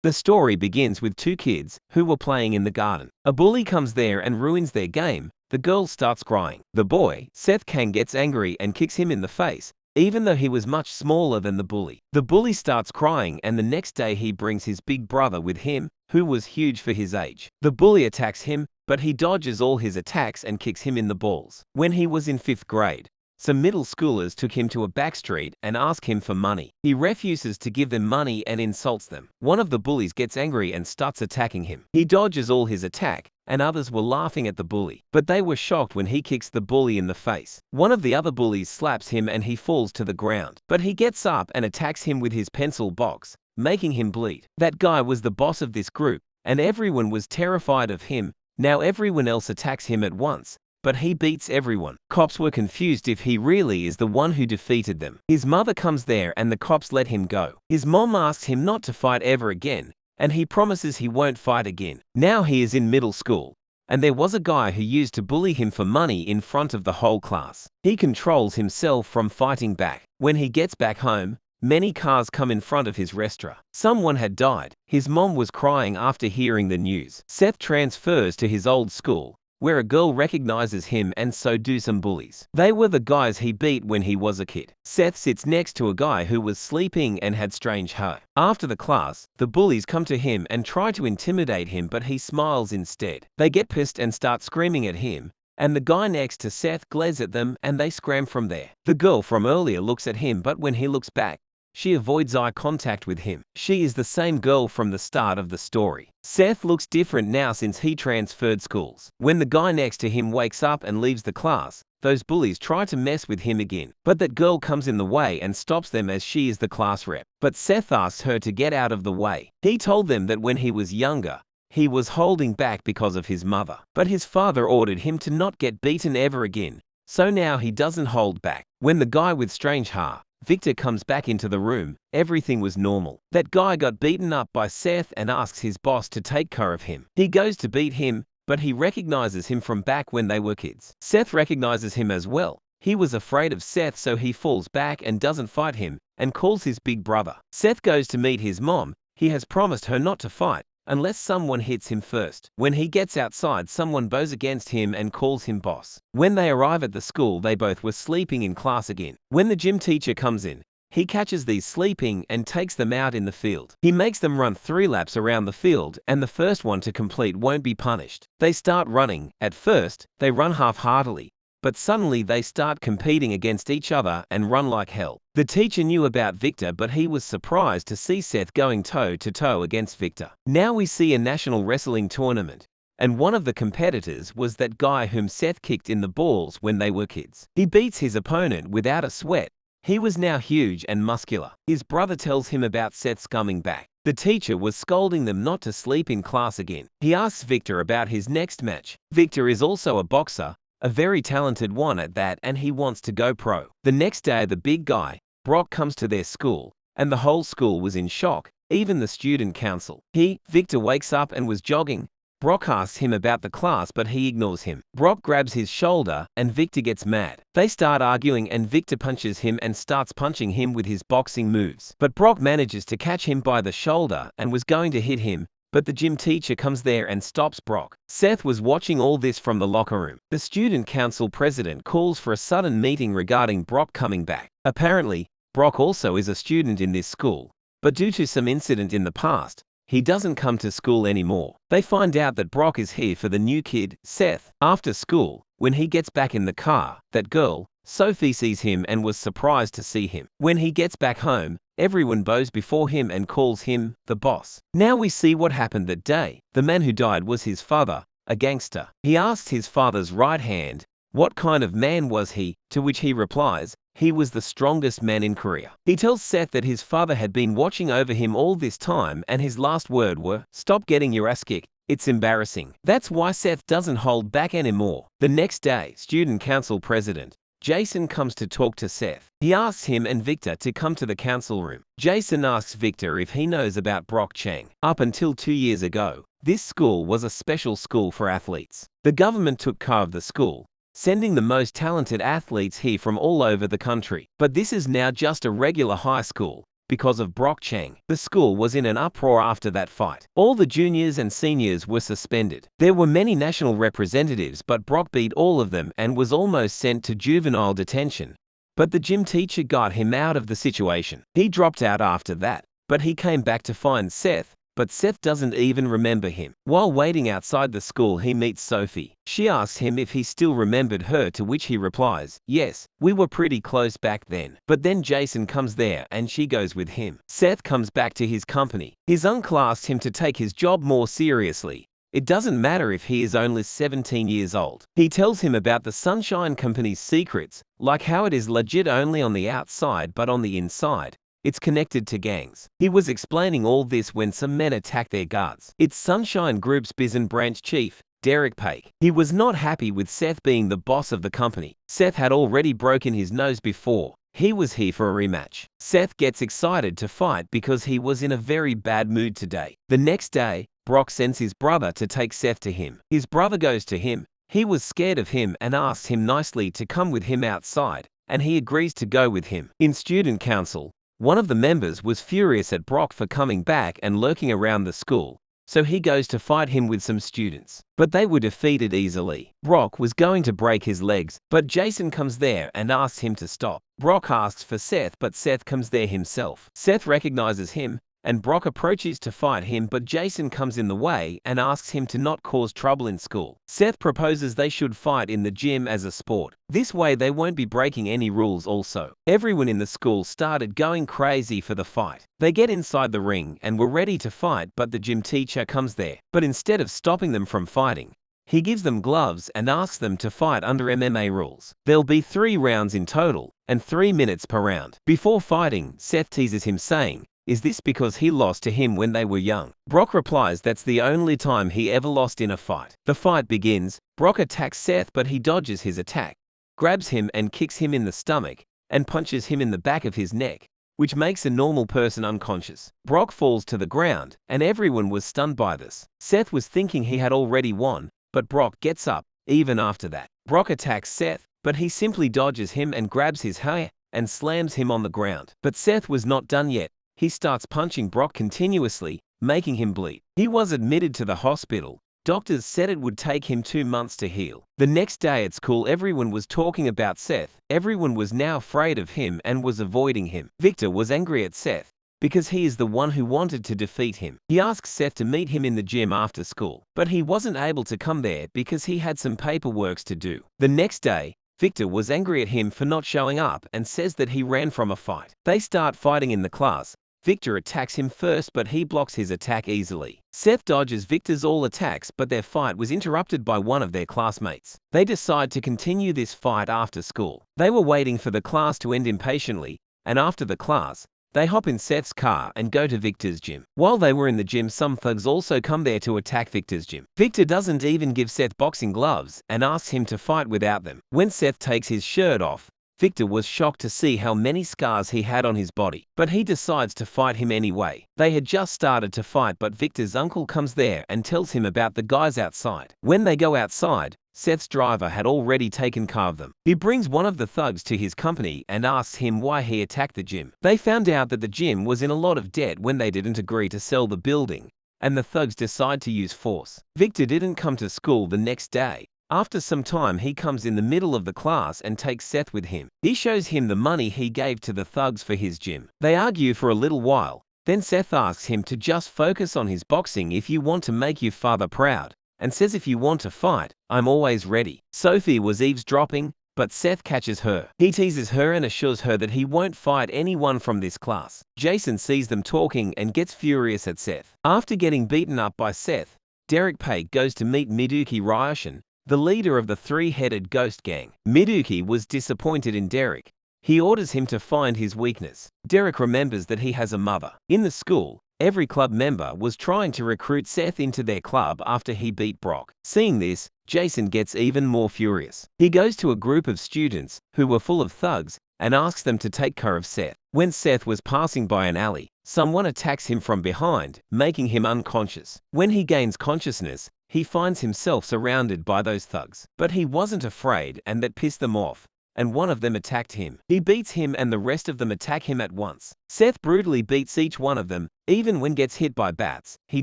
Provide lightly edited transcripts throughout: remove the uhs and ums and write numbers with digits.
The story begins with two kids who were playing in the garden. A bully comes there and ruins their game. The girl starts crying. The boy, Seth Kang, gets angry and kicks him in the face, even though he was much smaller than the bully. The bully starts crying, and the next day he brings his big brother with him, who was huge for his age. The bully attacks him, but he dodges all his attacks and kicks him in the balls. When he was in 5th grade, some middle schoolers took him to a back street and ask him for money. He refuses to give them money and insults them. One of the bullies gets angry and starts attacking him. He dodges all his attack, and others were laughing at the bully, but they were shocked when he kicks the bully in the face. One of the other bullies slaps him and he falls to the ground, but he gets up and attacks him with his pencil box, making him bleed. That guy was the boss of this group, and everyone was terrified of him. Now everyone else attacks him at once, but he beats everyone. Cops were confused if he really is the one who defeated them. His mother comes there and the cops let him go. His mom asks him not to fight ever again, and he promises he won't fight again. Now he is in middle school, and there was a guy who used to bully him for money in front of the whole class. He controls himself from fighting back. When he gets back home, many cars come in front of his restaurant. Someone had died. His mom was crying after hearing the news. Seth transfers to his old school, where a girl recognizes him, and so do some bullies. They were the guys he beat when he was a kid. Seth sits next to a guy who was sleeping and had strange hair. After the class, the bullies come to him and try to intimidate him, but he smiles instead. They get pissed and start screaming at him, and the guy next to Seth glares at them and they scram from there. The girl from earlier looks at him, but when he looks back, she avoids eye contact with him. She is the same girl from the start of the story. Seth looks different now since he transferred schools. When the guy next to him wakes up and leaves the class, those bullies try to mess with him again. But that girl comes in the way and stops them as she is the class rep. But Seth asks her to get out of the way. He told them that when he was younger, he was holding back because of his mother. But his father ordered him to not get beaten ever again, so now he doesn't hold back. When the guy with strange hair, Victor, comes back into the room, everything was normal. That guy got beaten up by Seth and asks his boss to take care of him. He goes to beat him, but he recognizes him from back when they were kids. Seth recognizes him as well. He was afraid of Seth, so he falls back and doesn't fight him, and calls his big brother. Seth goes to meet his mom. He has promised her not to fight unless someone hits him first. When he gets outside, someone bows against him and calls him boss. When they arrive at the school, they both were sleeping in class again. When the gym teacher comes in, he catches these sleeping and takes them out in the field. He makes them run 3 laps around the field, and the first one to complete won't be punished. They start running. At first, they run half-heartedly, but suddenly they start competing against each other and run like hell. The teacher knew about Victor, but he was surprised to see Seth going toe-to-toe against Victor. Now we see a national wrestling tournament, and one of the competitors was that guy whom Seth kicked in the balls when they were kids. He beats his opponent without a sweat. He was now huge and muscular. His brother tells him about Seth's coming back. The teacher was scolding them not to sleep in class again. He asks Victor about his next match. Victor is also a boxer, a very talented one at that, and he wants to go pro. The next day, the big guy, Brock, comes to their school, and the whole school was in shock, even the student council. Victor wakes up and was jogging. Brock asks him about the class, but he ignores him. Brock grabs his shoulder and Victor gets mad. They start arguing and Victor punches him and starts punching him with his boxing moves. But Brock manages to catch him by the shoulder and was going to hit him, but the gym teacher comes there and stops Brock. Seth was watching all this from the locker room. The student council president calls for a sudden meeting regarding Brock coming back. Apparently, Brock also is a student in this school, but due to some incident in the past, he doesn't come to school anymore. They find out that Brock is here for the new kid, Seth. After school, when he gets back in the car, that girl, Sophie, sees him and was surprised to see him. When he gets back home, everyone bows before him and calls him the boss. Now we see what happened that day. The man who died was his father, a gangster. He asks his father's right hand, what kind of man was he, to which he replies, he was the strongest man in Korea. He tells Seth that his father had been watching over him all this time, and his last word were, stop getting your ass kicked. It's embarrassing. That's why Seth doesn't hold back anymore. The next day, student council president Jason comes to talk to Seth. He asks him and Victor to come to the council room. Jason asks Victor if he knows about Brock Chang. Up until 2 years ago, this school was a special school for athletes. The government took care of the school, sending the most talented athletes here from all over the country. But this is now just a regular high school, because of Brock Chang. The school was in an uproar after that fight. All the juniors and seniors were suspended. There were many national representatives, but Brock beat all of them and was almost sent to juvenile detention. But the gym teacher got him out of the situation. He dropped out after that, but he came back to find Seth, but Seth doesn't even remember him. While waiting outside the school, he meets Sophie. She asks him if he still remembered her, to which he replies, "Yes, we were pretty close back then." But then Jason comes there and she goes with him. Seth comes back to his company. His uncle asks him to take his job more seriously. It doesn't matter if he is only 17 years old. He tells him about the Sunshine Company's secrets, like how it is legit only on the outside, but on the inside, it's connected to gangs. He was explaining all this when some men attack their guards. It's Sunshine Group's business branch chief, Derek Paik. He was not happy with Seth being the boss of the company. Seth had already broken his nose before. He was here for a rematch. Seth gets excited to fight because he was in a very bad mood today. The next day, Brock sends his brother to take Seth to him. His brother goes to him. He was scared of him and asks him nicely to come with him outside, and he agrees to go with him. In student council, one of the members was furious at Brock for coming back and lurking around the school, so he goes to fight him with some students. But they were defeated easily. Brock was going to break his legs, but Jason comes there and asks him to stop. Brock asks for Seth, but Seth comes there himself. Seth recognizes him, and Brock approaches to fight him, but Jason comes in the way and asks him to not cause trouble in school. Seth proposes they should fight in the gym as a sport. This way they won't be breaking any rules also. Everyone in the school started going crazy for the fight. They get inside the ring and were ready to fight, but the gym teacher comes there. But instead of stopping them from fighting, he gives them gloves and asks them to fight under MMA rules. There'll be 3 rounds in total, and 3 minutes per round. Before fighting, Seth teases him saying, "Is this because he lost to him when they were young?" Brock replies that's the only time he ever lost in a fight. The fight begins. Brock attacks Seth, but he dodges his attack, grabs him and kicks him in the stomach, and punches him in the back of his neck, which makes a normal person unconscious. Brock falls to the ground, and everyone was stunned by this. Seth was thinking he had already won, but Brock gets up, even after that. Brock attacks Seth, but he simply dodges him and grabs his hair and slams him on the ground. But Seth was not done yet. He starts punching Brock continuously, making him bleed. He was admitted to the hospital. Doctors said it would take him 2 months to heal. The next day at school, everyone was talking about Seth. Everyone was now afraid of him and was avoiding him. Victor was angry at Seth because he is the one who wanted to defeat him. He asks Seth to meet him in the gym after school, but he wasn't able to come there because he had some paperwork to do. The next day, Victor was angry at him for not showing up and says that he ran from a fight. They start fighting in the class. Victor attacks him first, but he blocks his attack easily. Seth dodges Victor's all attacks, but their fight was interrupted by one of their classmates. They decide to continue this fight after school. They were waiting for the class to end impatiently, and after the class, they hop in Seth's car and go to Victor's gym. While they were in the gym, some thugs also come there to attack Victor's gym. Victor doesn't even give Seth boxing gloves and asks him to fight without them. When Seth takes his shirt off, Victor was shocked to see how many scars he had on his body, but he decides to fight him anyway. They had just started to fight, but Victor's uncle comes there and tells him about the guys outside. When they go outside, Seth's driver had already taken care of them. He brings one of the thugs to his company and asks him why he attacked the gym. They found out that the gym was in a lot of debt when they didn't agree to sell the building, and the thugs decide to use force. Victor didn't come to school the next day. After some time, he comes in the middle of the class and takes Seth with him. He shows him the money he gave to the thugs for his gym. They argue for a little while. Then Seth asks him to just focus on his boxing if you want to make your father proud, and says if you want to fight, I'm always ready. Sophie was eavesdropping, but Seth catches her. He teases her and assures her that he won't fight anyone from this class. Jason sees them talking and gets furious at Seth. After getting beaten up by Seth, Derek Paik goes to meet Miduki Ryoshin, the leader of the 3-headed ghost gang. Miduki was disappointed in Derek. He orders him to find his weakness. Derek remembers that he has a mother. In the school, every club member was trying to recruit Seth into their club after he beat Brock. Seeing this, Jason gets even more furious. He goes to a group of students who were full of thugs and asks them to take care of Seth. When Seth was passing by an alley, someone attacks him from behind, making him unconscious. When he gains consciousness, he finds himself surrounded by those thugs. But he wasn't afraid, and that pissed them off. and one of them attacked him. He beats him and the rest of them attack him at once. Seth brutally beats each one of them, even when gets hit by bats. He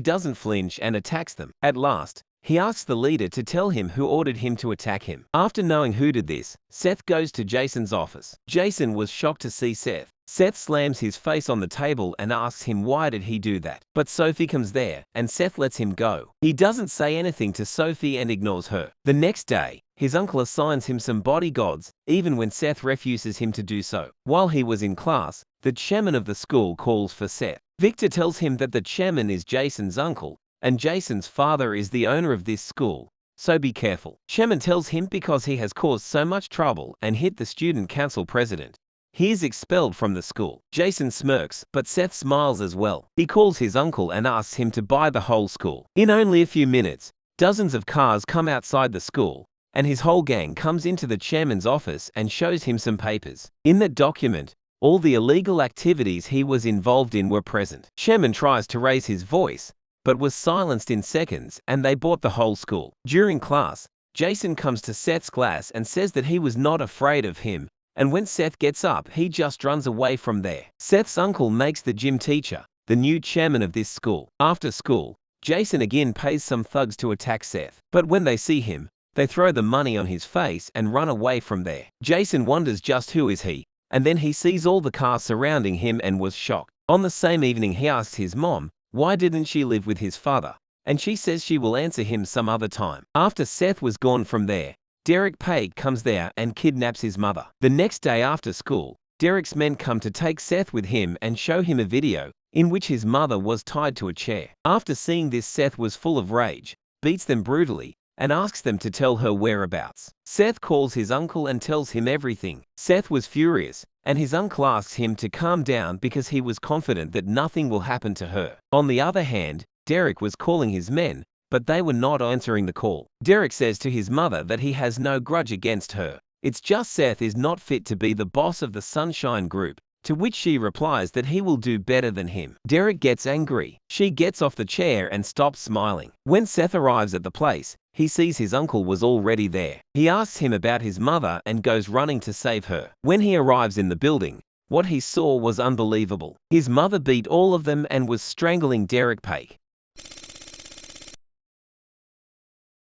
doesn't flinch and attacks them. At last, he asks the leader to tell him who ordered him to attack him. After knowing who did this, Seth goes to Jason's office. Jason was shocked to see Seth. Seth slams his face on the table and asks him why did he do that. But Sophie comes there, and Seth lets him go. He doesn't say anything to Sophie and ignores her. The next day, his uncle assigns him some bodyguards, even when Seth refuses him to do so. While he was in class, the chairman of the school calls for Seth. Victor tells him that the chairman is Jason's uncle, and Jason's father is the owner of this school, so be careful. Chairman tells him because he has caused so much trouble and hit the student council president, he is expelled from the school. Jason smirks, but Seth smiles as well. He calls his uncle and asks him to buy the whole school. In only a few minutes, dozens of cars come outside the school, and his whole gang comes into the chairman's office and shows him some papers. In that document, all the illegal activities he was involved in were present. Chairman tries to raise his voice, but was silenced in seconds, and they bought the whole school. During class, Jason comes to Seth's class and says that he was not afraid of him, and when Seth gets up, he just runs away from there. Seth's uncle makes the gym teacher the new chairman of this school. After school, Jason again pays some thugs to attack Seth, but when they see him, they throw the money on his face and run away from there. Jason wonders just who is he, and then he sees all the cars surrounding him and was shocked. On the same evening, he asks his mom, why didn't she live with his father? And she says she will answer him some other time. After Seth was gone from there, Derek Page comes there and kidnaps his mother. The next day after school, Derek's men come to take Seth with him and show him a video in which his mother was tied to a chair. After seeing this, Seth was full of rage, beats them brutally, and asks them to tell her whereabouts. Seth calls his uncle and tells him everything. Seth was furious, and his uncle asks him to calm down because he was confident that nothing will happen to her. On the other hand, Derek was calling his men, but they were not answering the call. Derek says to his mother that he has no grudge against her. It's just Seth is not fit to be the boss of the Sunshine Group, to which she replies that he will do better than him. Derek gets angry. She gets off the chair and stops smiling. When Seth arrives at the place, he sees his uncle was already there. He asks him about his mother and goes running to save her. When he arrives in the building, what he saw was unbelievable. His mother beat all of them and was strangling Derek Page.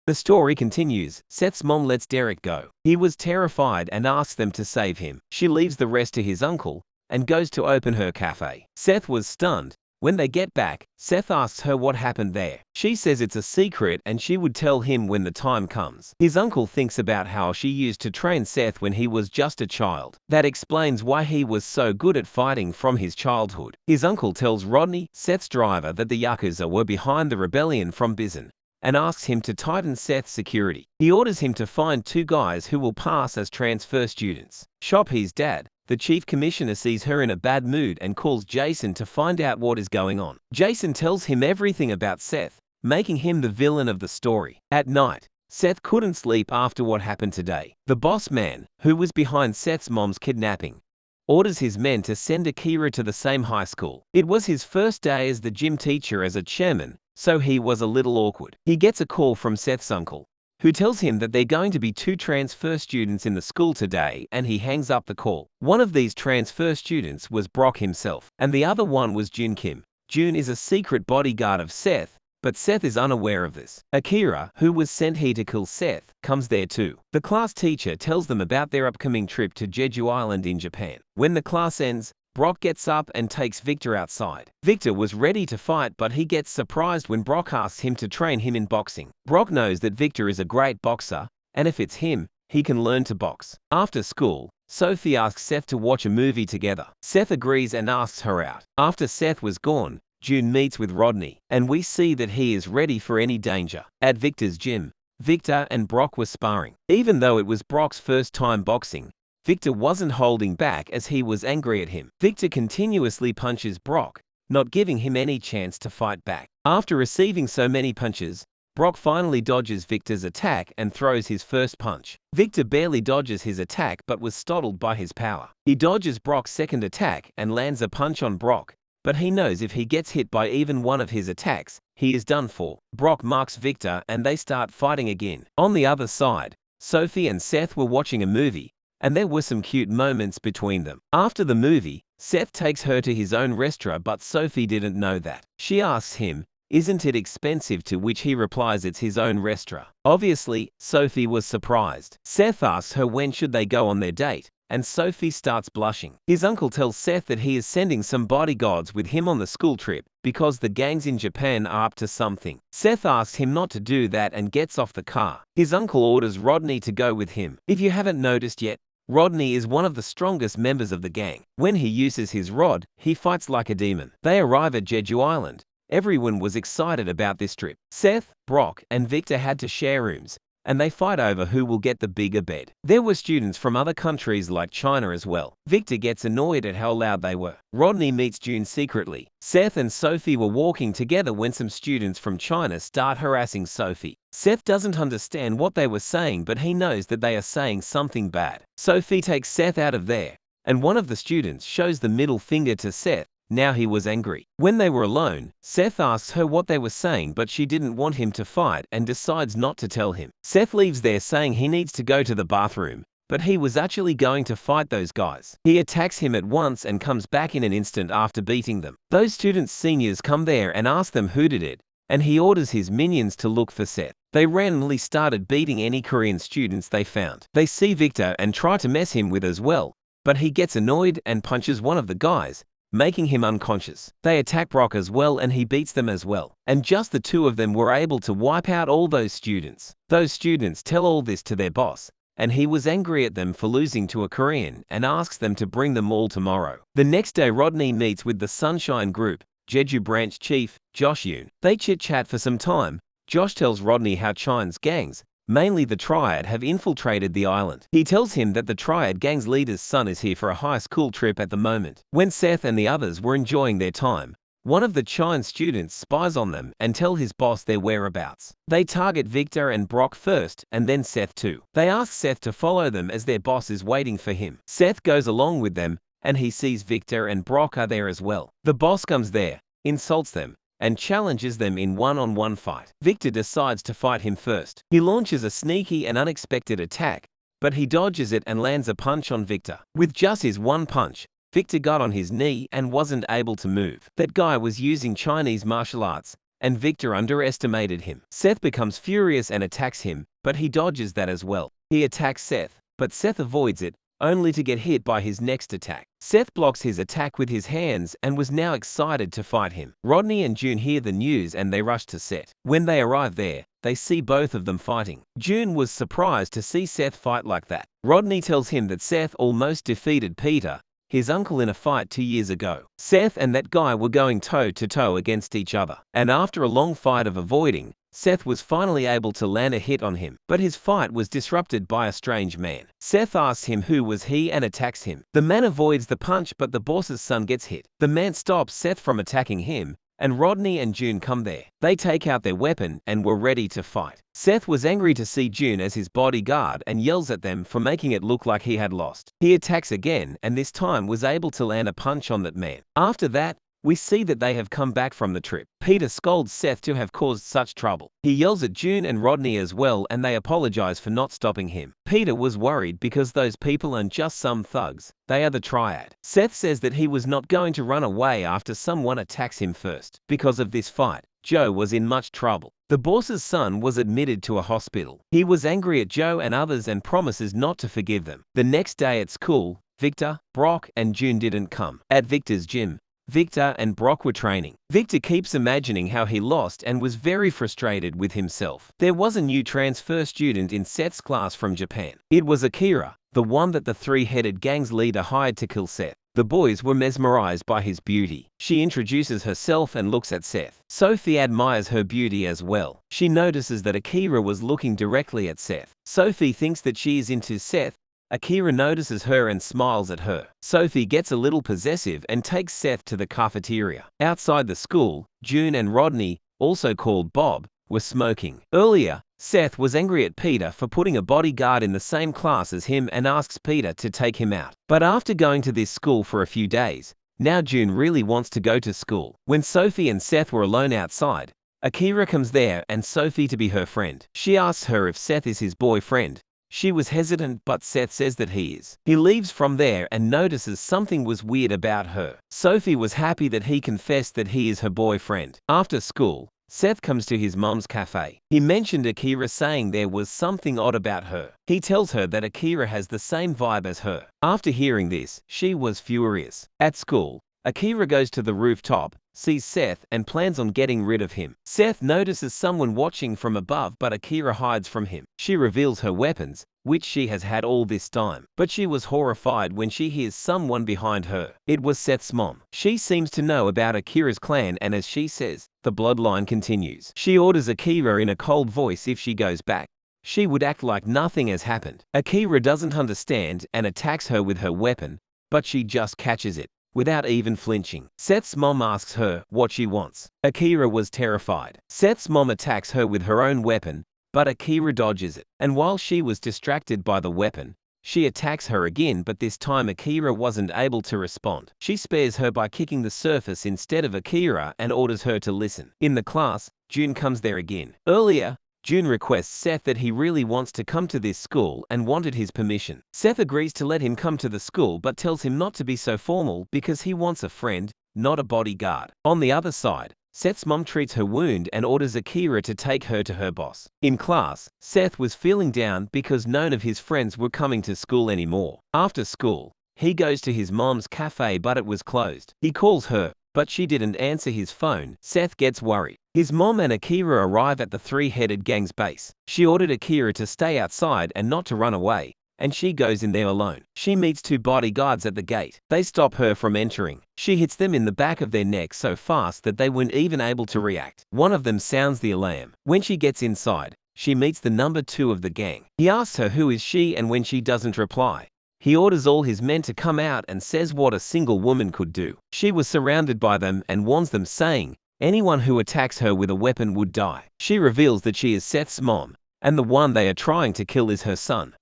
The story continues. Seth's mom lets Derek go. He was terrified and asks them to save him. She leaves the rest to his uncle and goes to open her cafe. Seth was stunned. When they get back, Seth asks her what happened there. She says it's a secret and she would tell him when the time comes. His uncle thinks about how she used to train Seth when he was just a child. That explains why he was so good at fighting from his childhood. His uncle tells Rodney, Seth's driver, that the Yakuza were behind the rebellion from Bison, and asks him to tighten Seth's security. He orders him to find 2 guys who will pass as transfer students. Shoppy's dad, the chief commissioner, sees her in a bad mood and calls Jason to find out what is going on. Jason tells him everything about Seth, making him the villain of the story. At night, Seth couldn't sleep after what happened today. The boss man, who was behind Seth's mom's kidnapping, orders his men to send Akira to the same high school. It was his first day as the gym teacher as a chairman, so he was a little awkward. He gets a call from Seth's uncle, who tells him that they're going to be 2 transfer students in the school today, and he hangs up the call. One of these transfer students was Brock himself, and the other one was Jun Kim. Jun is a secret bodyguard of Seth, but Seth is unaware of this. Akira, who was sent here to kill Seth, comes there too. The class teacher tells them about their upcoming trip to Jeju Island in Japan. When the class ends, Brock gets up and takes Victor outside. Victor was ready to fight, but he gets surprised when Brock asks him to train him in boxing. Brock knows that Victor is a great boxer, and if it's him, he can learn to box. After school, Sophie asks Seth to watch a movie together. Seth agrees and asks her out. After Seth was gone, June meets with Rodney, and we see that he is ready for any danger. At Victor's gym, Victor and Brock were sparring. Even though it was Brock's first time boxing, Victor wasn't holding back as he was angry at him. Victor continuously punches Brock, not giving him any chance to fight back. After receiving so many punches, Brock finally dodges Victor's attack and throws his first punch. Victor barely dodges his attack but was startled by his power. He dodges Brock's second attack and lands a punch on Brock, but he knows if he gets hit by even one of his attacks, he is done for. Brock marks Victor and they start fighting again. On the other side, Sophie and Seth were watching a movie, and there were some cute moments between them. After the movie, Seth takes her to his own restaurant, but Sophie didn't know that. She asks him, "Isn't it expensive?" to which he replies it's his own restaurant. Obviously, Sophie was surprised. Seth asks her when should they go on their date, and Sophie starts blushing. His uncle tells Seth that he is sending some bodyguards with him on the school trip because the gangs in Japan are up to something. Seth asks him not to do that and gets off the car. His uncle orders Rodney to go with him. If you haven't noticed yet, Rodney is one of the strongest members of the gang. When he uses his rod, he fights like a demon. They arrive at Jeju Island. Everyone was excited about this trip. Seth, Brock, and Victor had to share rooms, and they fight over who will get the bigger bed. There were students from other countries like China as well. Victor gets annoyed at how loud they were. Rodney meets June secretly. Seth and Sophie were walking together when some students from China start harassing Sophie. Seth doesn't understand what they were saying, but he knows that they are saying something bad. Sophie takes Seth out of there, and one of the students shows the middle finger to Seth. Now he was angry. When they were alone, Seth asks her what they were saying, but she didn't want him to fight and decides not to tell him. Seth leaves there saying he needs to go to the bathroom, but he was actually going to fight those guys. He attacks him at once and comes back in an instant after beating them. Those students' seniors come there and ask them who did it, and he orders his minions to look for Seth. They randomly started beating any Korean students they found. They see Victor and try to mess him with as well, but he gets annoyed and punches one of the guys, making him unconscious. They attack Brock as well and he beats them as well. And just the two of them were able to wipe out all those students. Those students tell all this to their boss, and he was angry at them for losing to a Korean and asks them to bring them all tomorrow. The next day Rodney meets with the Sunshine Group, Jeju Branch Chief, Josh Yoon. They chit-chat for some time. Josh tells Rodney how Chine's gangs, mainly the Triad, have infiltrated the island. He tells him that the Triad gang's leader's son is here for a high school trip at the moment. When Seth and the others were enjoying their time, one of the Chine students spies on them and tells his boss their whereabouts. They target Victor and Brock first, and then Seth too. They ask Seth to follow them as their boss is waiting for him. Seth goes along with them, and he sees Victor and Brock are there as well. The boss comes there, insults them, and challenges them in one-on-one fight. Victor decides to fight him first. He launches a sneaky and unexpected attack, but he dodges it and lands a punch on Victor. With just his one punch, Victor got on his knee and wasn't able to move. That guy was using Chinese martial arts, and Victor underestimated him. Seth becomes furious and attacks him, but he dodges that as well. He attacks Seth, but Seth avoids it, only to get hit by his next attack. Seth blocks his attack with his hands and was now excited to fight him. Rodney and June hear the news and they rush to Seth. When they arrive there, they see both of them fighting. June was surprised to see Seth fight like that. Rodney tells him that Seth almost defeated Peter, his uncle, in a fight 2 years ago. Seth and that guy were going toe-to-toe against each other, and after a long fight of avoiding, Seth was finally able to land a hit on him, but his fight was disrupted by a strange man. Seth asks him who was he and attacks him. The man avoids the punch, but the boss's son gets hit. The man stops Seth from attacking him, and Rodney and June come there. They take out their weapon and were ready to fight. Seth was angry to see June as his bodyguard and yells at them for making it look like he had lost. He attacks again and this time was able to land a punch on that man. After that, we see that they have come back from the trip. Peter scolds Seth to have caused such trouble. He yells at June and Rodney as well and they apologize for not stopping him. Peter was worried because those people aren't just some thugs, they are the Triad. Seth says that he was not going to run away after someone attacks him first. Because of this fight, Joe was in much trouble. The boss's son was admitted to a hospital. He was angry at Joe and others and promises not to forgive them. The next day at school, Victor, Brock and June didn't come. At Victor's gym, Victor and Brock were training. Victor keeps imagining how he lost and was very frustrated with himself. There was a new transfer student in Seth's class from Japan. It was Akira, the one that the three-headed gang's leader hired to kill Seth. The boys were mesmerized by his beauty. She introduces herself and looks at Seth. Sophie admires her beauty as well. She notices that Akira was looking directly at Seth. Sophie thinks that she is into Seth. Akira notices her and smiles at her. Sophie gets a little possessive and takes Seth to the cafeteria. Outside the school, June and Rodney, also called Bob, were smoking. Earlier, Seth was angry at Peter for putting a bodyguard in the same class as him and asks Peter to take him out. But after going to this school for a few days, now June really wants to go to school. When Sophie and Seth were alone outside, Akira comes there and Sophie to be her friend. She asks her if Seth is his boyfriend. She was hesitant, but Seth says that he is. He leaves from there and notices something was weird about her. Sophie was happy that he confessed that he is her boyfriend. After school, Seth comes to his mom's cafe. He mentioned Akira, saying there was something odd about her. He tells her that Akira has the same vibe as her. After hearing this, she was furious. At school, Akira goes to the rooftop, sees Seth, and plans on getting rid of him. Seth notices someone watching from above, but Akira hides from him. She reveals her weapons, which she has had all this time. But she was horrified when she hears someone behind her. It was Seth's mom. She seems to know about Akira's clan, and as she says, the bloodline continues. She orders Akira in a cold voice if she goes back. She would act like nothing has happened. Akira doesn't understand and attacks her with her weapon, but she just catches it without even flinching. Seth's mom asks her what she wants. Akira was terrified. Seth's mom attacks her with her own weapon, but Akira dodges it. And while she was distracted by the weapon, she attacks her again, but this time Akira wasn't able to respond. She spares her by kicking the surface instead of Akira and orders her to listen. In the class, June comes there again. Earlier, June requests Seth that he really wants to come to this school and wanted his permission. Seth agrees to let him come to the school but tells him not to be so formal because he wants a friend, not a bodyguard. On the other side, Seth's mom treats her wound and orders Akira to take her to her boss. In class, Seth was feeling down because none of his friends were coming to school anymore. After school, he goes to his mom's cafe but it was closed. He calls her, but she didn't answer his phone. Seth gets worried. His mom and Akira arrive at the three-headed gang's base. She ordered Akira to stay outside and not to run away, and she goes in there alone. She meets two bodyguards at the gate. They stop her from entering. She hits them in the back of their neck so fast that they weren't even able to react. One of them sounds the alarm. When she gets inside, she meets the number 2 of the gang. He asks her who is she, and when she doesn't reply, he orders all his men to come out and says what a single woman could do. She was surrounded by them and warns them, saying anyone who attacks her with a weapon would die. She reveals that she is Seth's mom, and the one they are trying to kill is her son.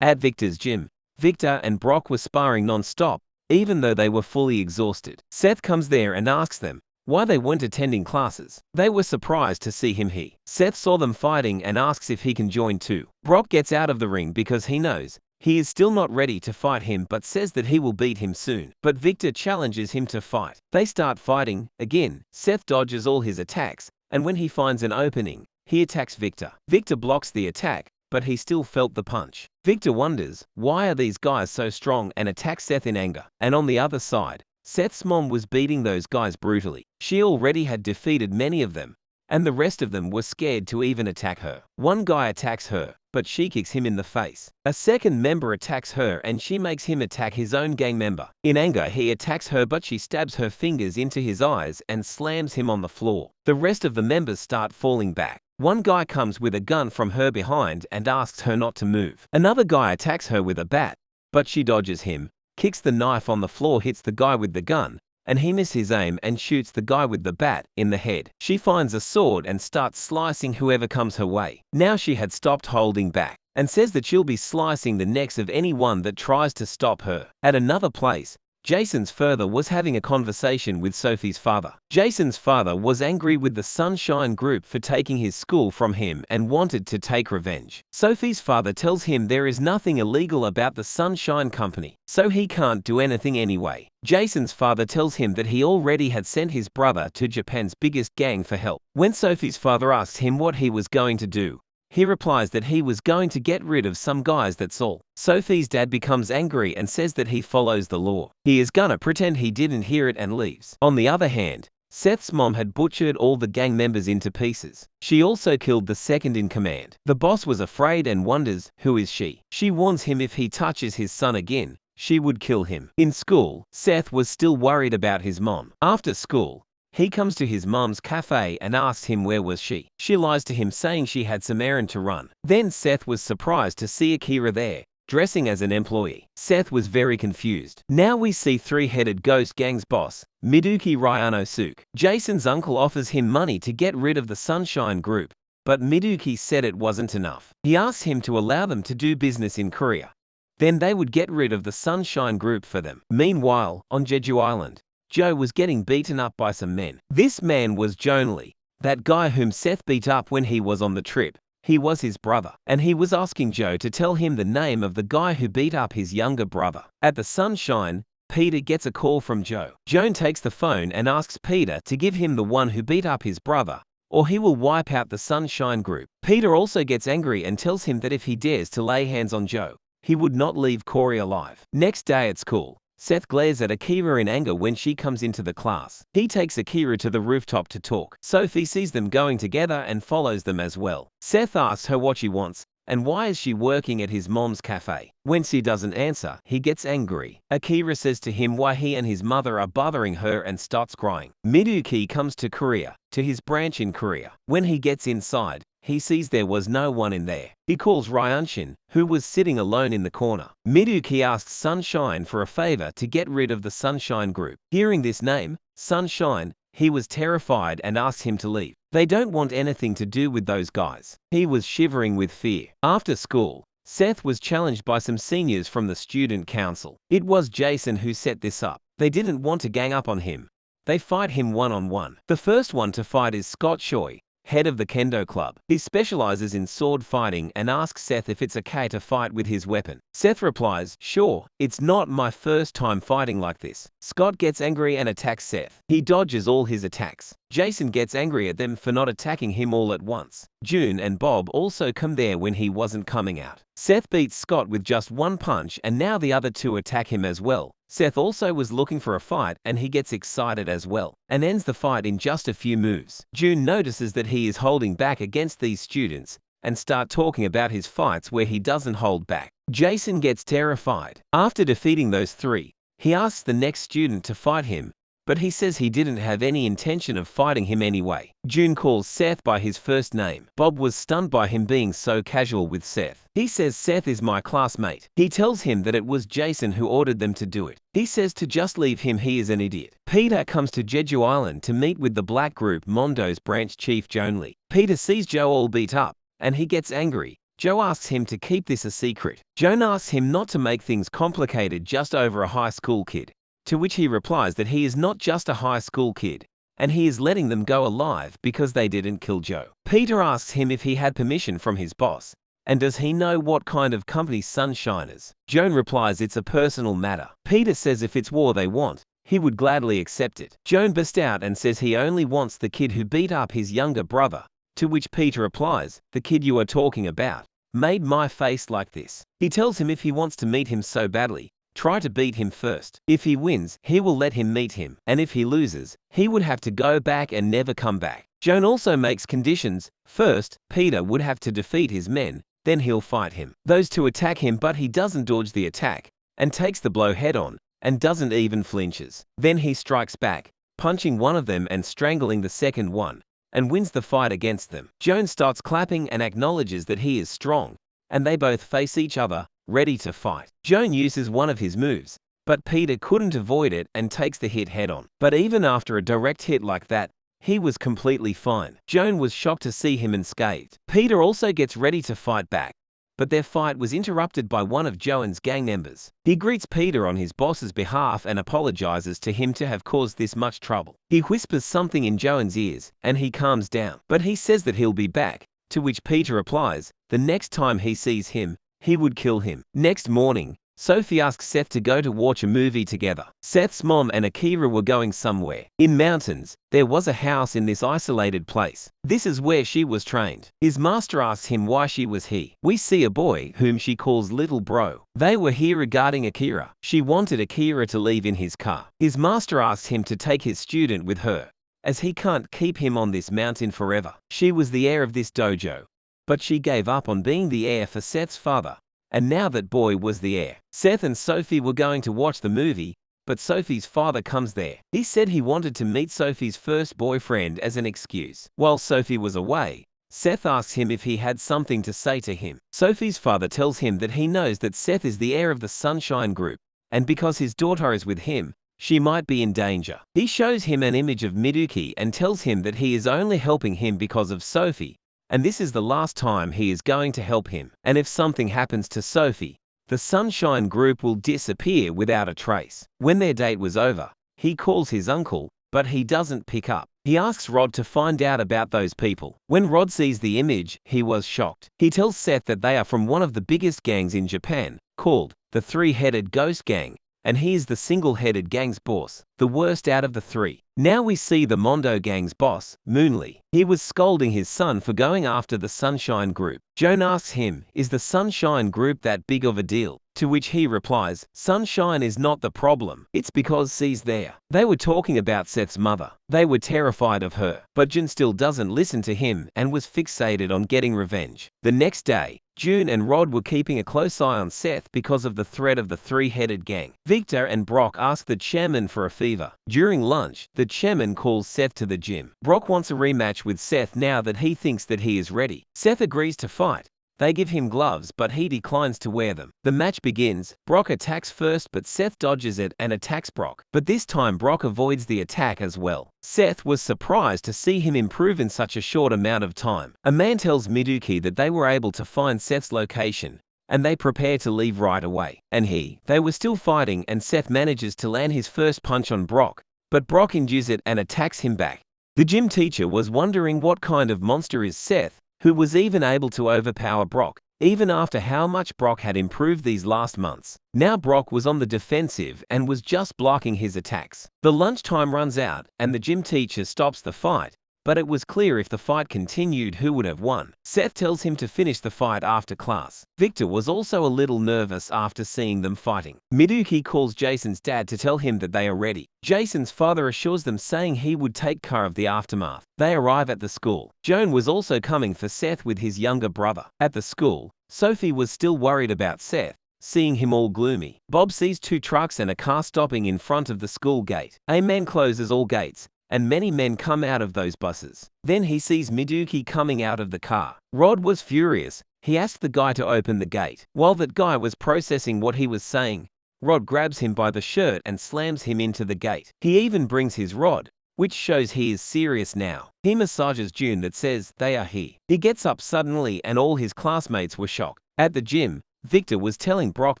At Victor's gym, Victor and Brock were sparring non-stop, even though they were fully exhausted. Seth comes there and asks them why they weren't attending classes. They were surprised to see him. Seth saw them fighting and asks if he can join too. Brock gets out of the ring because he knows he is still not ready to fight him, but says that he will beat him soon. But Victor challenges him to fight. They start fighting. Again, Seth dodges all his attacks, and when he finds an opening, he attacks Victor. Victor blocks the attack, but he still felt the punch. Victor wonders, why are these guys so strong, and attacks Seth in anger. And on the other side, Seth's mom was beating those guys brutally. She already had defeated many of them, and the rest of them were scared to even attack her. One guy attacks her, but she kicks him in the face. A second member attacks her and she makes him attack his own gang member. In anger, he attacks her, but she stabs her fingers into his eyes and slams him on the floor. The rest of the members start falling back. One guy comes with a gun from her behind and asks her not to move. Another guy attacks her with a bat, but she dodges him, kicks the knife on the floor, hits the guy with the gun, and he misses his aim and shoots the guy with the bat in the head. She finds a sword and starts slicing whoever comes her way. Now she had stopped holding back, and says that she'll be slicing the necks of anyone that tries to stop her. At another place, Jason's father was having a conversation with Sophie's father. Jason's father was angry with the Sunshine Group for taking his school from him and wanted to take revenge. Sophie's father tells him there is nothing illegal about the Sunshine Company, so he can't do anything anyway. Jason's father tells him that he already had sent his brother to Japan's biggest gang for help. When Sophie's father asks him what he was going to do, he replies that he was going to get rid of some guys, that's all. Sophie's dad becomes angry and says that he follows the law. He is gonna pretend he didn't hear it and leaves. On the other hand, Seth's mom had butchered all the gang members into pieces. She also killed the second in command. The boss was afraid and wonders, who is she? She warns him if he touches his son again, she would kill him. In school, Seth was still worried about his mom. After school, he comes to his mom's cafe and asks him where was she. She lies to him, saying she had some errand to run. Then Seth was surprised to see Akira there, dressing as an employee. Seth was very confused. Now we see three-headed ghost gang's boss, Miduki Ryanosuke. Jason's uncle offers him money to get rid of the Sunshine Group, but Miduki said it wasn't enough. He asks him to allow them to do business in Korea. Then they would get rid of the Sunshine Group for them. Meanwhile, on Jeju Island, Joe was getting beaten up by some men. This man was Jonely, that guy whom Seth beat up when he was on the trip. he was his brother, and he was asking Joe to tell him the name of the guy who beat up his younger brother. At the Sunshine, Peter gets a call from Joe. Joe takes the phone and asks Peter to give him the one who beat up his brother, or he will wipe out the Sunshine group. Peter also gets angry and tells him that if he dares to lay hands on Joe, he would not leave Corey alive. Next day at school, Seth glares at Akira in anger when she comes into the class. He takes Akira to the rooftop to talk. Sophie sees them going together and follows them as well. Seth asks her what she wants, and why is she working at his mom's cafe. When she doesn't answer, he gets angry. Akira says to him why he and his mother are bothering her and starts crying. Miduki comes to Korea, to his branch in Korea. When he gets inside, he sees there was no one in there. He calls Ryunshin, who was sitting alone in the corner. Miduki asks Sunshine for a favor to get rid of the Sunshine group. Hearing this name, Sunshine, he was terrified and asked him to leave. They don't want anything to do with those guys. He was shivering with fear. After school, Seth was challenged by some seniors from the student council. It was Jason who set this up. They didn't want to gang up on him. They fight him one-on-one. The first one to fight is Scott Choi, head of the Kendo Club. He specializes in sword fighting and asks Seth if it's okay to fight with his weapon. Seth replies, "Sure, it's not my first time fighting like this." Scott gets angry and attacks Seth. He dodges all his attacks. Jason gets angry at them for not attacking him all at once. June and Bob also come there when he wasn't coming out. Seth beats Scott with just one punch and now the other two attack him as well. Seth also was looking for a fight and he gets excited as well, and ends the fight in just a few moves. June notices that he is holding back against these students and start talking about his fights where he doesn't hold back. Jason gets terrified. After defeating those three, he asks the next student to fight him, but he says he didn't have any intention of fighting him anyway. June calls Seth by his first name. Bob was stunned by him being so casual with Seth. He says Seth is my classmate. He tells him that it was Jason who ordered them to do it. He says to just leave him, he is an idiot. Peter comes to Jeju Island to meet with the black group Mondo's branch chief Joan Lee. Peter sees Joe all beat up, and he gets angry. Joe asks him to keep this a secret. Joan asks him not to make things complicated just over a high school kid, to which he replies that he is not just a high school kid, and he is letting them go alive because they didn't kill Joe. Peter asks him if he had permission from his boss, and does he know what kind of company Sunshine is. Joan replies it's a personal matter. Peter says if it's war they want, he would gladly accept it. Joan bursts out and says he only wants the kid who beat up his younger brother, to which Peter replies, the kid you are talking about made my face like this. He tells him if he wants to meet him so badly, try to beat him first. If he wins, he will let him meet him, and if he loses, he would have to go back and never come back. Joan also makes conditions. First, Peter would have to defeat his men, then he'll fight him. Those two attack him but he doesn't dodge the attack, and takes the blow head on, and doesn't even flinches. Then he strikes back, punching one of them and strangling the second one, and wins the fight against them. Joan starts clapping and acknowledges that he is strong, and they both face each other, ready to fight. Joan uses one of his moves, but Peter couldn't avoid it and takes the hit head on. But even after a direct hit like that, he was completely fine. Joan was shocked to see him unscathed. Peter also gets ready to fight back, but their fight was interrupted by one of Joan's gang members. He greets Peter on his boss's behalf and apologizes to him to have caused this much trouble. He whispers something in Joan's ears, and he calms down. But he says that he'll be back, to which Peter replies, the next time he sees him, he would kill him. Next morning, Sophie asks Seth to go to watch a movie together. Seth's mom and Akira were going somewhere. In mountains, there was a house in this isolated place. This is where she was trained. His master asks him why she was here. We see a boy whom she calls Little Bro. They were here regarding Akira. She wanted Akira to leave in his car. His master asks him to take his student with her, as he can't keep him on this mountain forever. She was the heir of this dojo, but she gave up on being the heir for Seth's father, and now that boy was the heir. Seth and Sophie were going to watch the movie, but Sophie's father comes there. He said he wanted to meet Sophie's first boyfriend as an excuse. While Sophie was away, Seth asks him if he had something to say to him. Sophie's father tells him that he knows that Seth is the heir of the Sunshine Group, and because his daughter is with him, she might be in danger. He shows him an image of Miduki and tells him that he is only helping him because of Sophie, and this is the last time he is going to help him. And if something happens to Sophie, the Sunshine Group will disappear without a trace. When their date was over, he calls his uncle, but he doesn't pick up. He asks Rod to find out about those people. When Rod sees the image, he was shocked. He tells Seth that they are from one of the biggest gangs in Japan, called the Three-Headed Ghost Gang, and he is the single-headed gang's boss, the worst out of the three. Now we see the Mondo gang's boss, Moonlee. He was scolding his son for going after the Sunshine Group. Joan asks him, is the Sunshine Group that big of a deal? To which he replies, Sunshine is not the problem, it's because she's there. They were talking about Seth's mother. They were terrified of her, but Jun still doesn't listen to him and was fixated on getting revenge. The next day, June and Rod were keeping a close eye on Seth because of the threat of the three-headed gang. Victor and Brock ask the chairman for a favor. During lunch, the chairman calls Seth to the gym. Brock wants a rematch with Seth now that he thinks that he is ready. Seth agrees to fight. They give him gloves, but he declines to wear them. The match begins. Brock attacks first, but Seth dodges it and attacks Brock. But this time Brock avoids the attack as well. Seth was surprised to see him improve in such a short amount of time. A man tells Miduki that they were able to find Seth's location, and they prepare to leave right away. And they were still fighting, and Seth manages to land his first punch on Brock, but Brock endures it and attacks him back. The gym teacher was wondering what kind of monster is Seth, who was even able to overpower Brock, even after how much Brock had improved these last months. Now Brock was on the defensive and was just blocking his attacks. The lunchtime runs out, and the gym teacher stops the fight, but it was clear if the fight continued who would have won. Seth tells him to finish the fight after class. Victor was also a little nervous after seeing them fighting. Miduki calls Jason's dad to tell him that they are ready. Jason's father assures them, saying he would take care of the aftermath. They arrive at the school. Joan was also coming for Seth with his younger brother. At the school, Sophie was still worried about Seth, seeing him all gloomy. Bob sees two trucks and a car stopping in front of the school gate. A man closes all gates, and many men come out of those buses. Then he sees Miduki coming out of the car. Rod was furious. He asked the guy to open the gate. While that guy was processing what he was saying, Rod grabs him by the shirt and slams him into the gate. He even brings his rod, which shows he is serious now. He massages June that says they are he. He gets up suddenly and all his classmates were shocked. At the gym, Victor was telling Brock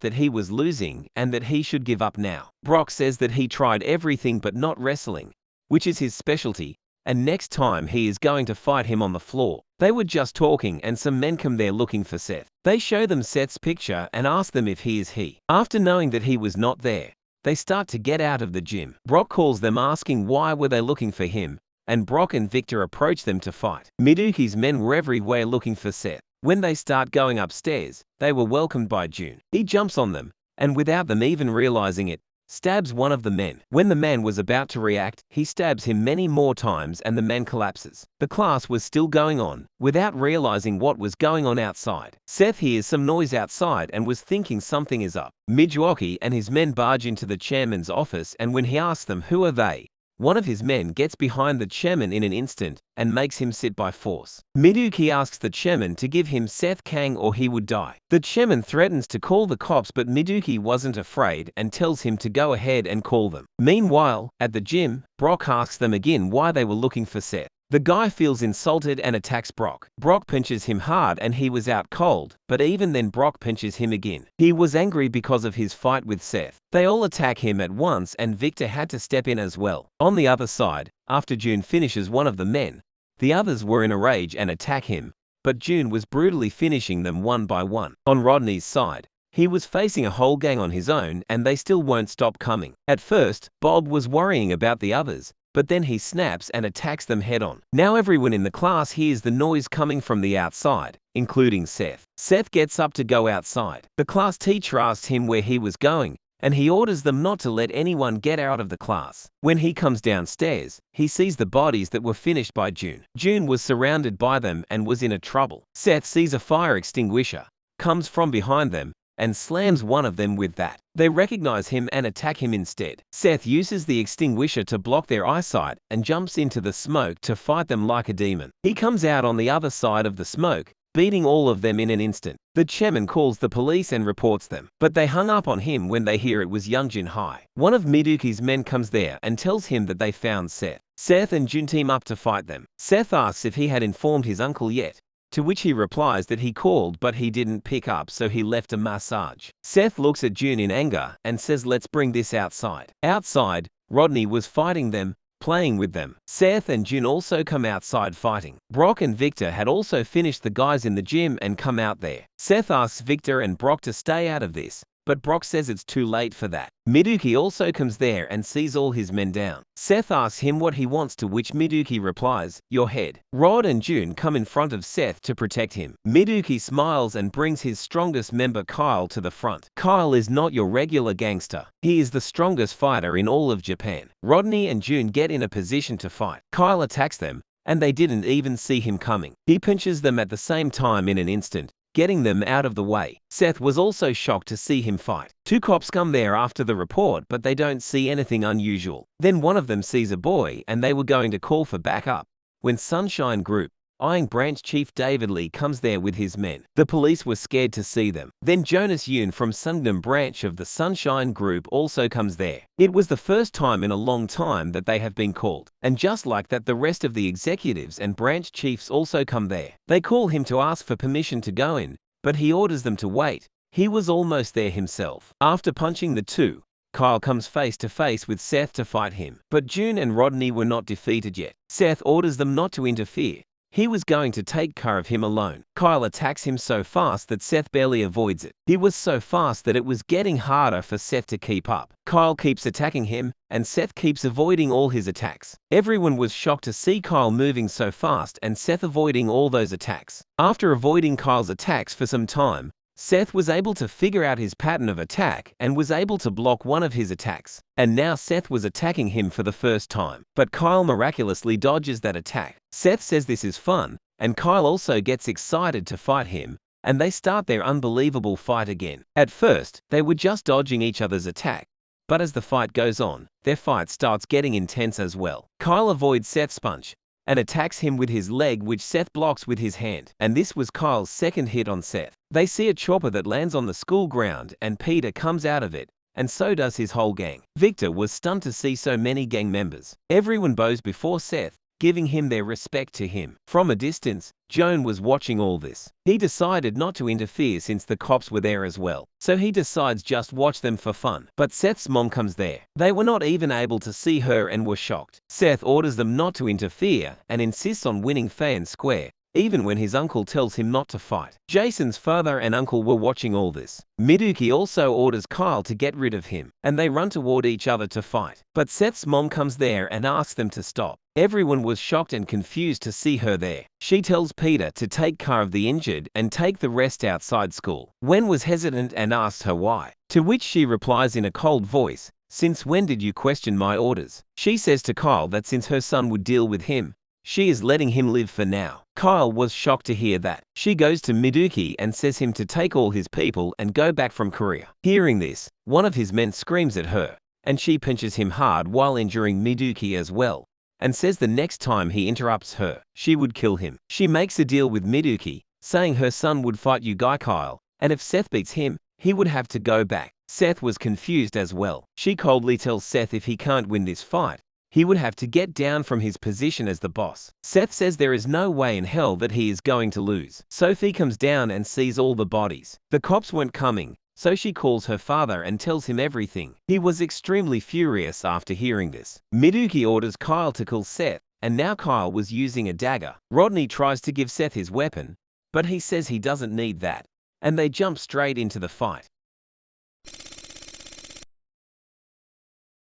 that he was losing and that he should give up now. Brock says that he tried everything but not wrestling, which is his specialty, and next time he is going to fight him on the floor. They were just talking and some men come there looking for Seth. They show them Seth's picture and ask them if he is he. After knowing that he was not there, they start to get out of the gym. Brock calls them asking why were they looking for him, and Brock and Victor approach them to fight. Miduki's men were everywhere looking for Seth. When they start going upstairs, they were welcomed by June. He jumps on them, and without them even realizing it, stabs one of the men. When the man was about to react, he stabs him many more times and the man collapses. The class was still going on, without realizing what was going on outside. Seth hears some noise outside and was thinking something is up. Midwaki and his men barge into the chairman's office, and when he asks them who are they, one of his men gets behind the chairman in an instant and makes him sit by force. Miduki asks the chairman to give him Seth Kang or he would die. The chairman threatens to call the cops, but Miduki wasn't afraid and tells him to go ahead and call them. Meanwhile, at the gym, Brock asks them again why they were looking for Seth. The guy feels insulted and attacks Brock. Brock pinches him hard and he was out cold, but even then Brock pinches him again. He was angry because of his fight with Seth. They all attack him at once and Victor had to step in as well. On the other side, after June finishes one of the men, the others were in a rage and attack him, but June was brutally finishing them one by one. On Rodney's side, he was facing a whole gang on his own and they still won't stop coming. At first, Bob was worrying about the others, but then he snaps and attacks them head-on. Now everyone in the class hears the noise coming from the outside, including Seth. Seth gets up to go outside. The class teacher asks him where he was going, and he orders them not to let anyone get out of the class. When he comes downstairs, he sees the bodies that were finished by June. June was surrounded by them and was in a trouble. Seth sees a fire extinguisher, comes from behind them, and slams one of them with that. They recognize him and attack him instead. Seth uses the extinguisher to block their eyesight and jumps into the smoke to fight them like a demon. He comes out on the other side of the smoke, beating all of them in an instant. The chairman calls the police and reports them, but they hung up on him when they hear it was Youngjin High. One of Miduki's men comes there and tells him that they found Seth. Seth and Jun team up to fight them. Seth asks if he had informed his uncle yet, to which he replies that he called but he didn't pick up, so he left a massage. Seth looks at June in anger and says let's bring this outside. Outside, Rodney was fighting them, playing with them. Seth and Jun also come outside fighting. Brock and Victor had also finished the guys in the gym and come out there. Seth asks Victor and Brock to stay out of this, but Brock says it's too late for that. Miduki also comes there and sees all his men down. Seth asks him what he wants, to which Miduki replies, "Your head." Rod and Jun come in front of Seth to protect him. Miduki smiles and brings his strongest member Kyle to the front. Kyle is not your regular gangster. He is the strongest fighter in all of Japan. Rodney and Jun get in a position to fight. Kyle attacks them, and they didn't even see him coming. He pinches them at the same time in an instant, getting them out of the way. Seth was also shocked to see him fight. Two cops come there after the report, but they don't see anything unusual. Then one of them sees a boy and they were going to call for backup when Sunshine Group, eyeing Branch Chief David Lee, comes there with his men. The police were scared to see them. Then Jonas Yoon from Sungdam branch of the Sunshine Group also comes there. It was the first time in a long time that they have been called. And just like that, the rest of the executives and branch chiefs also come there. They call him to ask for permission to go in, but he orders them to wait. He was almost there himself. After punching the two, Kyle comes face to face with Seth to fight him. But Jun and Rodney were not defeated yet. Seth orders them not to interfere. He was going to take care of him alone. Kyle attacks him so fast that Seth barely avoids it. He was so fast that it was getting harder for Seth to keep up. Kyle keeps attacking him, and Seth keeps avoiding all his attacks. Everyone was shocked to see Kyle moving so fast and Seth avoiding all those attacks. After avoiding Kyle's attacks for some time, Seth was able to figure out his pattern of attack and was able to block one of his attacks. And now Seth was attacking him for the first time. But Kyle miraculously dodges that attack. Seth says this is fun, and Kyle also gets excited to fight him, and they start their unbelievable fight again. At first, they were just dodging each other's attack, but as the fight goes on, their fight starts getting intense as well. Kyle avoids Seth's punch and attacks him with his leg, which Seth blocks with his hand. And this was Kyle's second hit on Seth. They see a chopper that lands on the school ground and Peter comes out of it, and so does his whole gang. Victor was stunned to see so many gang members. Everyone bows before Seth, giving him their respect to him. From a distance, Joan was watching all this. He decided not to interfere since the cops were there as well, so he decides just watch them for fun. But Seth's mom comes there. They were not even able to see her and were shocked. Seth orders them not to interfere and insists on winning fair and square, even when his uncle tells him not to fight. Jason's father and uncle were watching all this. Miduki also orders Kyle to get rid of him, and they run toward each other to fight. But Seth's mom comes there and asks them to stop. Everyone was shocked and confused to see her there. She tells Peter to take care of the injured and take the rest outside school. Wen was hesitant and asks her why, to which she replies in a cold voice, "Since when did you question my orders?" She says to Kyle that since her son would deal with him, she is letting him live for now. Kyle was shocked to hear that. She goes to Miduki and says him to take all his people and go back from Korea. Hearing this, one of his men screams at her, and she pinches him hard while injuring Miduki as well, and says the next time he interrupts her, she would kill him. She makes a deal with Miduki, saying her son would fight you guy Kyle, and if Seth beats him, he would have to go back. Seth was confused as well. She coldly tells Seth if he can't win this fight, he would have to get down from his position as the boss. Seth says there is no way in hell that he is going to lose. Sophie comes down and sees all the bodies. The cops weren't coming, so she calls her father and tells him everything. He was extremely furious after hearing this. Miduki orders Kyle to kill Seth, and now Kyle was using a dagger. Rodney tries to give Seth his weapon, but he says he doesn't need that, and they jump straight into the fight.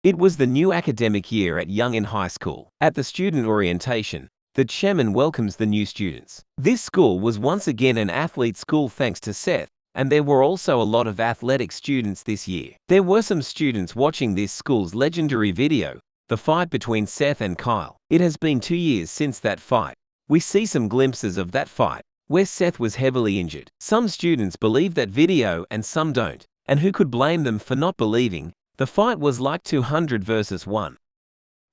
It was the new academic year at Young in high school. At the student orientation, the chairman welcomes the new students. This school was once again an athlete school thanks to Seth, and there were also a lot of athletic students this year. There were some students watching this school's legendary video, the fight between Seth and Kyle. It has been 2 years since that fight. We see some glimpses of that fight, where Seth was heavily injured. Some students believe that video and some don't, and who could blame them for not believing? The fight was like 200 versus 1.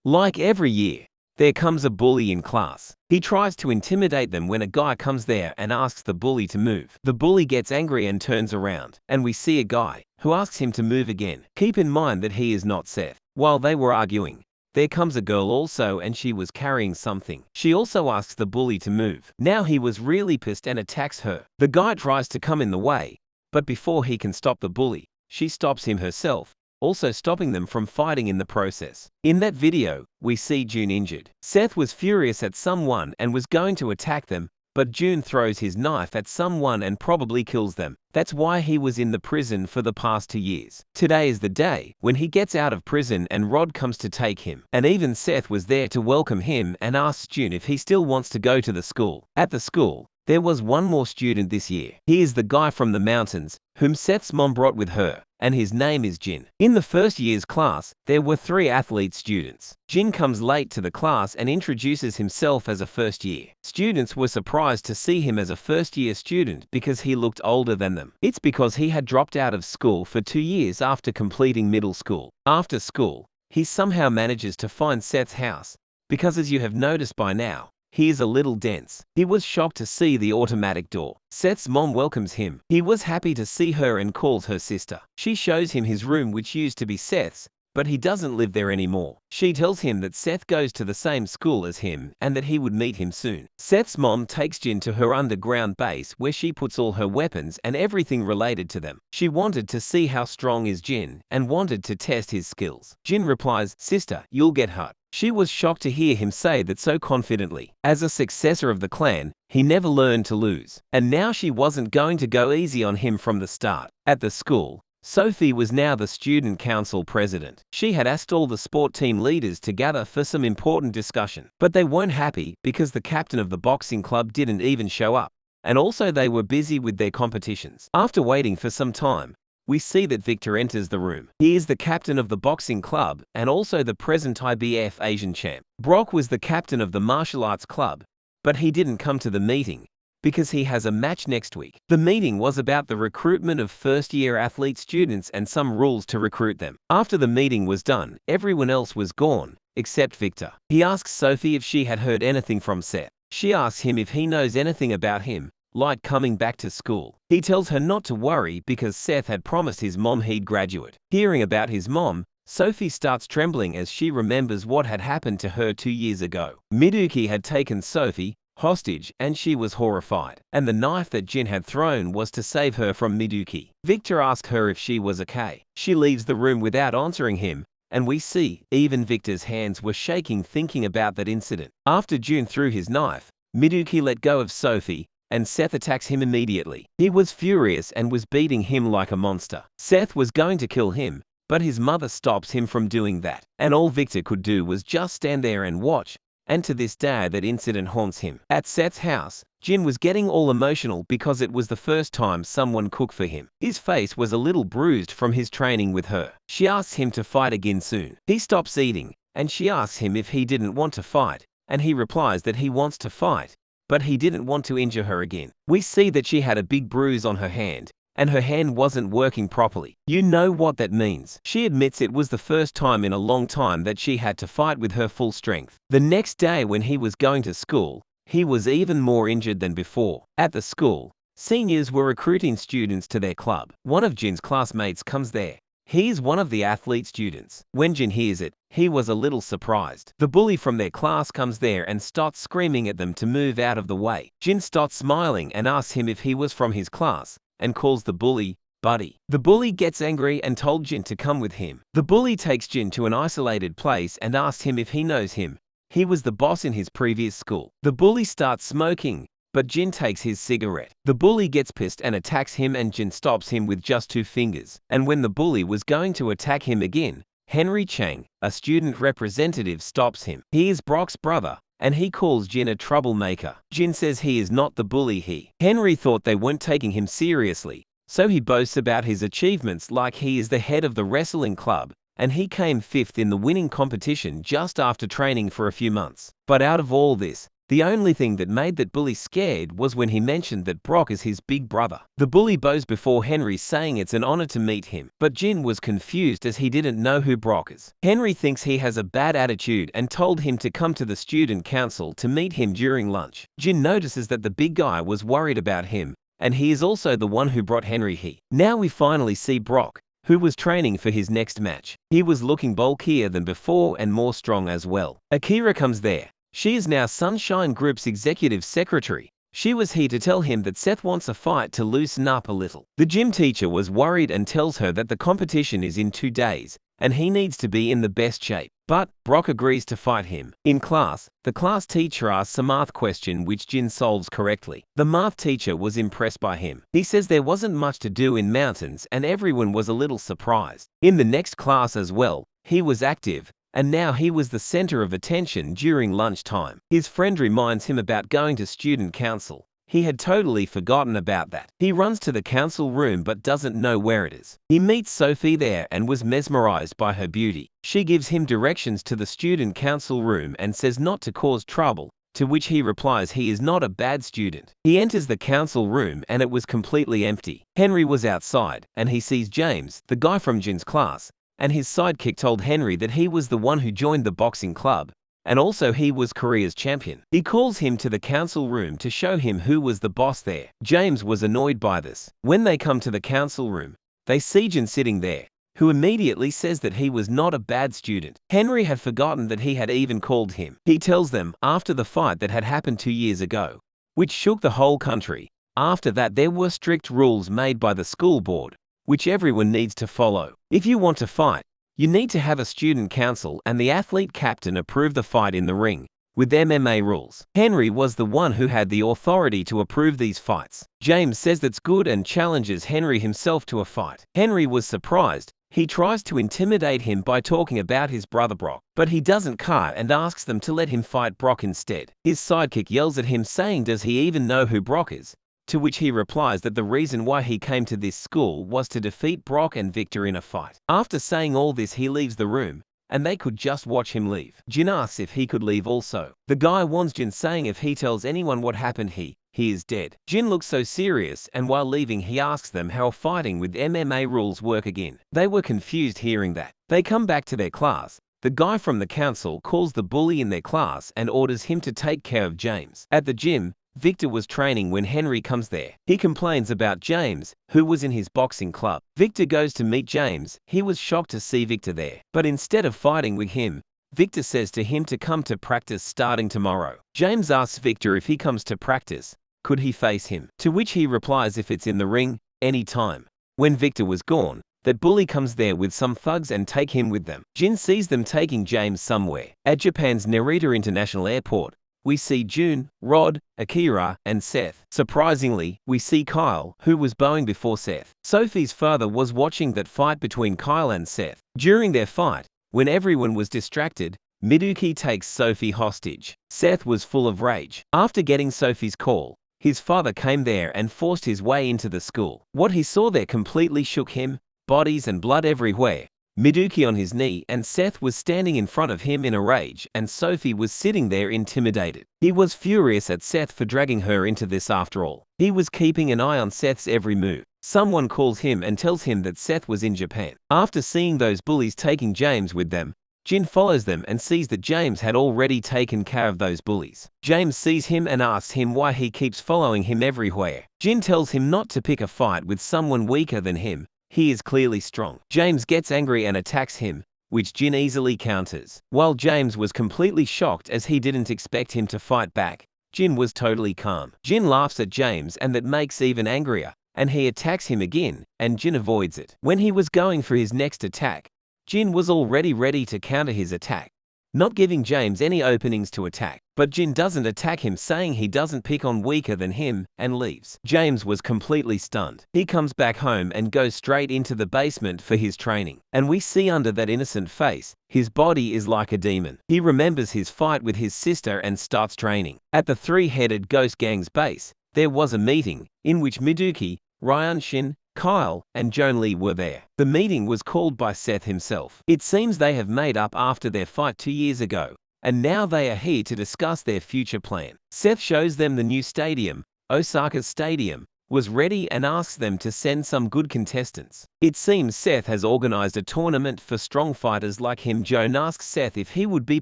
Like every year, there comes a bully in class. He tries to intimidate them when a guy comes there and asks the bully to move. The bully gets angry and turns around, and we see a guy who asks him to move again. Keep in mind that he is not Seth. While they were arguing, there comes a girl also, and she was carrying something. She also asks the bully to move. Now he was really pissed and attacks her. The guy tries to come in the way, but before he can stop the bully, she stops him herself, also stopping them from fighting in the process. In that video, we see June injured. Seth was furious at someone and was going to attack them, but June throws his knife at someone and probably kills them. That's why he was in the prison for the past 2 years. Today is the day when he gets out of prison and Rod comes to take him. And even Seth was there to welcome him and asks June if he still wants to go to the school. At the school, there was one more student this year. He is the guy from the mountains, whom Seth's mom brought with her, and his name is Jin. In the first year's class, there were 3 athlete students. Jin comes late to the class and introduces himself as a first year. Students were surprised to see him as a first year student because he looked older than them. It's because he had dropped out of school for 2 years after completing middle school. After school, he somehow manages to find Seth's house, because as you have noticed by now, he is a little dense. He was shocked to see the automatic door. Seth's mom welcomes him. He was happy to see her and calls her sister. She shows him his room, which used to be Seth's, but he doesn't live there anymore. She tells him that Seth goes to the same school as him and that he would meet him soon. Seth's mom takes Jin to her underground base where she puts all her weapons and everything related to them. She wanted to see how strong is Jin and wanted to test his skills. Jin replies, "Sister, you'll get hurt." She was shocked to hear him say that so confidently. As a successor of the clan, he never learned to lose. And now she wasn't going to go easy on him from the start. At the school, Sophie was now the student council president. She had asked all the sport team leaders to gather for some important discussion. But they weren't happy because the captain of the boxing club didn't even show up. And also they were busy with their competitions. After waiting for some time, we see that Victor enters the room. He is the captain of the boxing club and also the present IBF Asian champ. Brock was the captain of the martial arts club, but he didn't come to the meeting because he has a match next week. The meeting was about the recruitment of first-year athlete students and some rules to recruit them. After the meeting was done, everyone else was gone, except Victor. He asks Sophie if she had heard anything from Seth. She asks him if he knows anything about him, like coming back to school. He tells her not to worry because Seth had promised his mom he'd graduate. Hearing about his mom, Sophie starts trembling as she remembers what had happened to her 2 years ago. Miduki had taken Sophie hostage and she was horrified. And the knife that Jin had thrown was to save her from Miduki. Victor asked her if she was okay. She leaves the room without answering him, and we see even Victor's hands were shaking thinking about that incident. After Jun threw his knife, Miduki let go of Sophie, and Seth attacks him immediately. He was furious and was beating him like a monster. Seth was going to kill him, but his mother stops him from doing that. And all Victor could do was just stand there and watch, and to this day that incident haunts him. At Seth's house, Jin was getting all emotional because it was the first time someone cooked for him. His face was a little bruised from his training with her. She asks him to fight again soon. He stops eating, and she asks him if he didn't want to fight, and he replies that he wants to fight, but he didn't want to injure her again. We see that she had a big bruise on her hand, and her hand wasn't working properly. You know what that means. She admits it was the first time in a long time that she had to fight with her full strength. The next day when he was going to school, he was even more injured than before. At the school, seniors were recruiting students to their club. One of Jin's classmates comes there. He is one of the athlete students. When Jin hears it, he was a little surprised. The bully from their class comes there and starts screaming at them to move out of the way. Jin starts smiling and asks him if he was from his class, and calls the bully buddy. The bully gets angry and told Jin to come with him. The bully takes Jin to an isolated place and asks him if he knows him. He was the boss in his previous school. The bully starts smoking, but Jin takes his cigarette. The bully gets pissed and attacks him, and Jin stops him with just 2 fingers. And when the bully was going to attack him again, Henry Chang, a student representative, stops him. He is Brock's brother, and he calls Jin a troublemaker. Jin says he is not the bully. Henry thought they weren't taking him seriously, so he boasts about his achievements like he is the head of the wrestling club, and he came 5th in the winning competition just after training for a few months. But out of all this, the only thing that made that bully scared was when he mentioned that Brock is his big brother. The bully bows before Henry, saying it's an honor to meet him, but Jin was confused as he didn't know who Brock is. Henry thinks he has a bad attitude and told him to come to the student council to meet him during lunch. Jin notices that the big guy was worried about him, and he is also the one who brought Henry here. Now we finally see Brock, who was training for his next match. He was looking bulkier than before and more strong as well. Akira comes there. She is now Sunshine Group's executive secretary, She was here to tell him that Seth wants a fight to loosen up a little. The gym teacher was worried and tells her that the competition is in 2 days, and he needs to be in the best shape. But Brock agrees to fight him. In class, the class teacher asks a math question which Jin solves correctly. The math teacher was impressed by him. He says there wasn't much to do in mountains and everyone was a little surprised. In the next class as well, he was active, and now he was the center of attention during lunchtime. His friend reminds him about going to student council. He had totally forgotten about that. He runs to the council room but doesn't know where it is. He meets Sophie there and was mesmerized by her beauty. She gives him directions to the student council room and says not to cause trouble, to which he replies he is not a bad student. He enters the council room and it was completely empty. Henry was outside and he sees James, the guy from Jin's class, and his sidekick told Henry that he was the one who joined the boxing club, and also he was Korea's champion. He calls him to the council room to show him who was the boss there. James was annoyed by this. When they come to the council room, they see Jin sitting there, who immediately says that he was not a bad student. Henry had forgotten that he had even called him. He tells them after the fight that had happened 2 years ago, which shook the whole country. After that there were strict rules made by the school board, which everyone needs to follow. If you want to fight, you need to have a student council and the athlete captain approve the fight in the ring, with MMA rules. Henry was the one who had the authority to approve these fights. James says that's good and challenges Henry himself to a fight. Henry was surprised. He tries to intimidate him by talking about his brother Brock, but he doesn't care and asks them to let him fight Brock instead. His sidekick yells at him saying does he even know who Brock is? To which he replies that the reason why he came to this school was to defeat Brock and Victor in a fight. After saying all this he leaves the room, and they could just watch him leave. Jin asks if he could leave also. The guy warns Jin saying if he tells anyone what happened he is dead. Jin looks so serious and while leaving he asks them how fighting with MMA rules work again. They were confused hearing that. They come back to their class. The guy from the council calls the bully in their class and orders him to take care of James. At the gym, Victor was training when Henry comes there. He complains about James, who was in his boxing club. Victor goes to meet James. He was shocked to see Victor there. But instead of fighting with him, Victor says to him to come to practice starting tomorrow. James asks Victor if he comes to practice, could he face him? To which he replies if it's in the ring, anytime. When Victor was gone, that bully comes there with some thugs and take him with them. Jin sees them taking James somewhere. At Japan's Narita International Airport, we see June, Rod, Akira, and Seth. Surprisingly, we see Kyle, who was bowing before Seth. Sophie's father was watching that fight between Kyle and Seth. During their fight, when everyone was distracted, Miduki takes Sophie hostage. Seth was full of rage. After getting Sophie's call, his father came there and forced his way into the school. What he saw there completely shook him, bodies and blood everywhere. Miduki on his knee and Seth was standing in front of him in a rage and Sophie was sitting there intimidated. He was furious at Seth for dragging her into this after all. He was keeping an eye on Seth's every move. Someone calls him and tells him that Seth was in Japan. After seeing those bullies taking James with them, Jin follows them and sees that James had already taken care of those bullies. James sees him and asks him why he keeps following him everywhere. Jin tells him not to pick a fight with someone weaker than him. He is clearly strong. James gets angry and attacks him, which Jin easily counters. While James was completely shocked as he didn't expect him to fight back, Jin was totally calm. Jin laughs at James and that makes even angrier, and he attacks him again, and Jin avoids it. When he was going for his next attack, Jin was already ready to counter his attack, not giving James any openings to attack. But Jin doesn't attack him saying he doesn't pick on weaker than him and leaves. James was completely stunned. He comes back home and goes straight into the basement for his training. And we see under that innocent face, his body is like a demon. He remembers his fight with his sister and starts training. At the three-headed ghost gang's base, there was a meeting in which Miduki, Ryan Shin, Kyle, and Joan Lee were there. The meeting was called by Seth himself. It seems they have made up after their fight 2 years ago, and now they are here to discuss their future plan. Seth shows them the new stadium, Osaka's stadium, was ready and asks them to send some good contestants. It seems Seth has organized a tournament for strong fighters like him. Joan asks Seth if he would be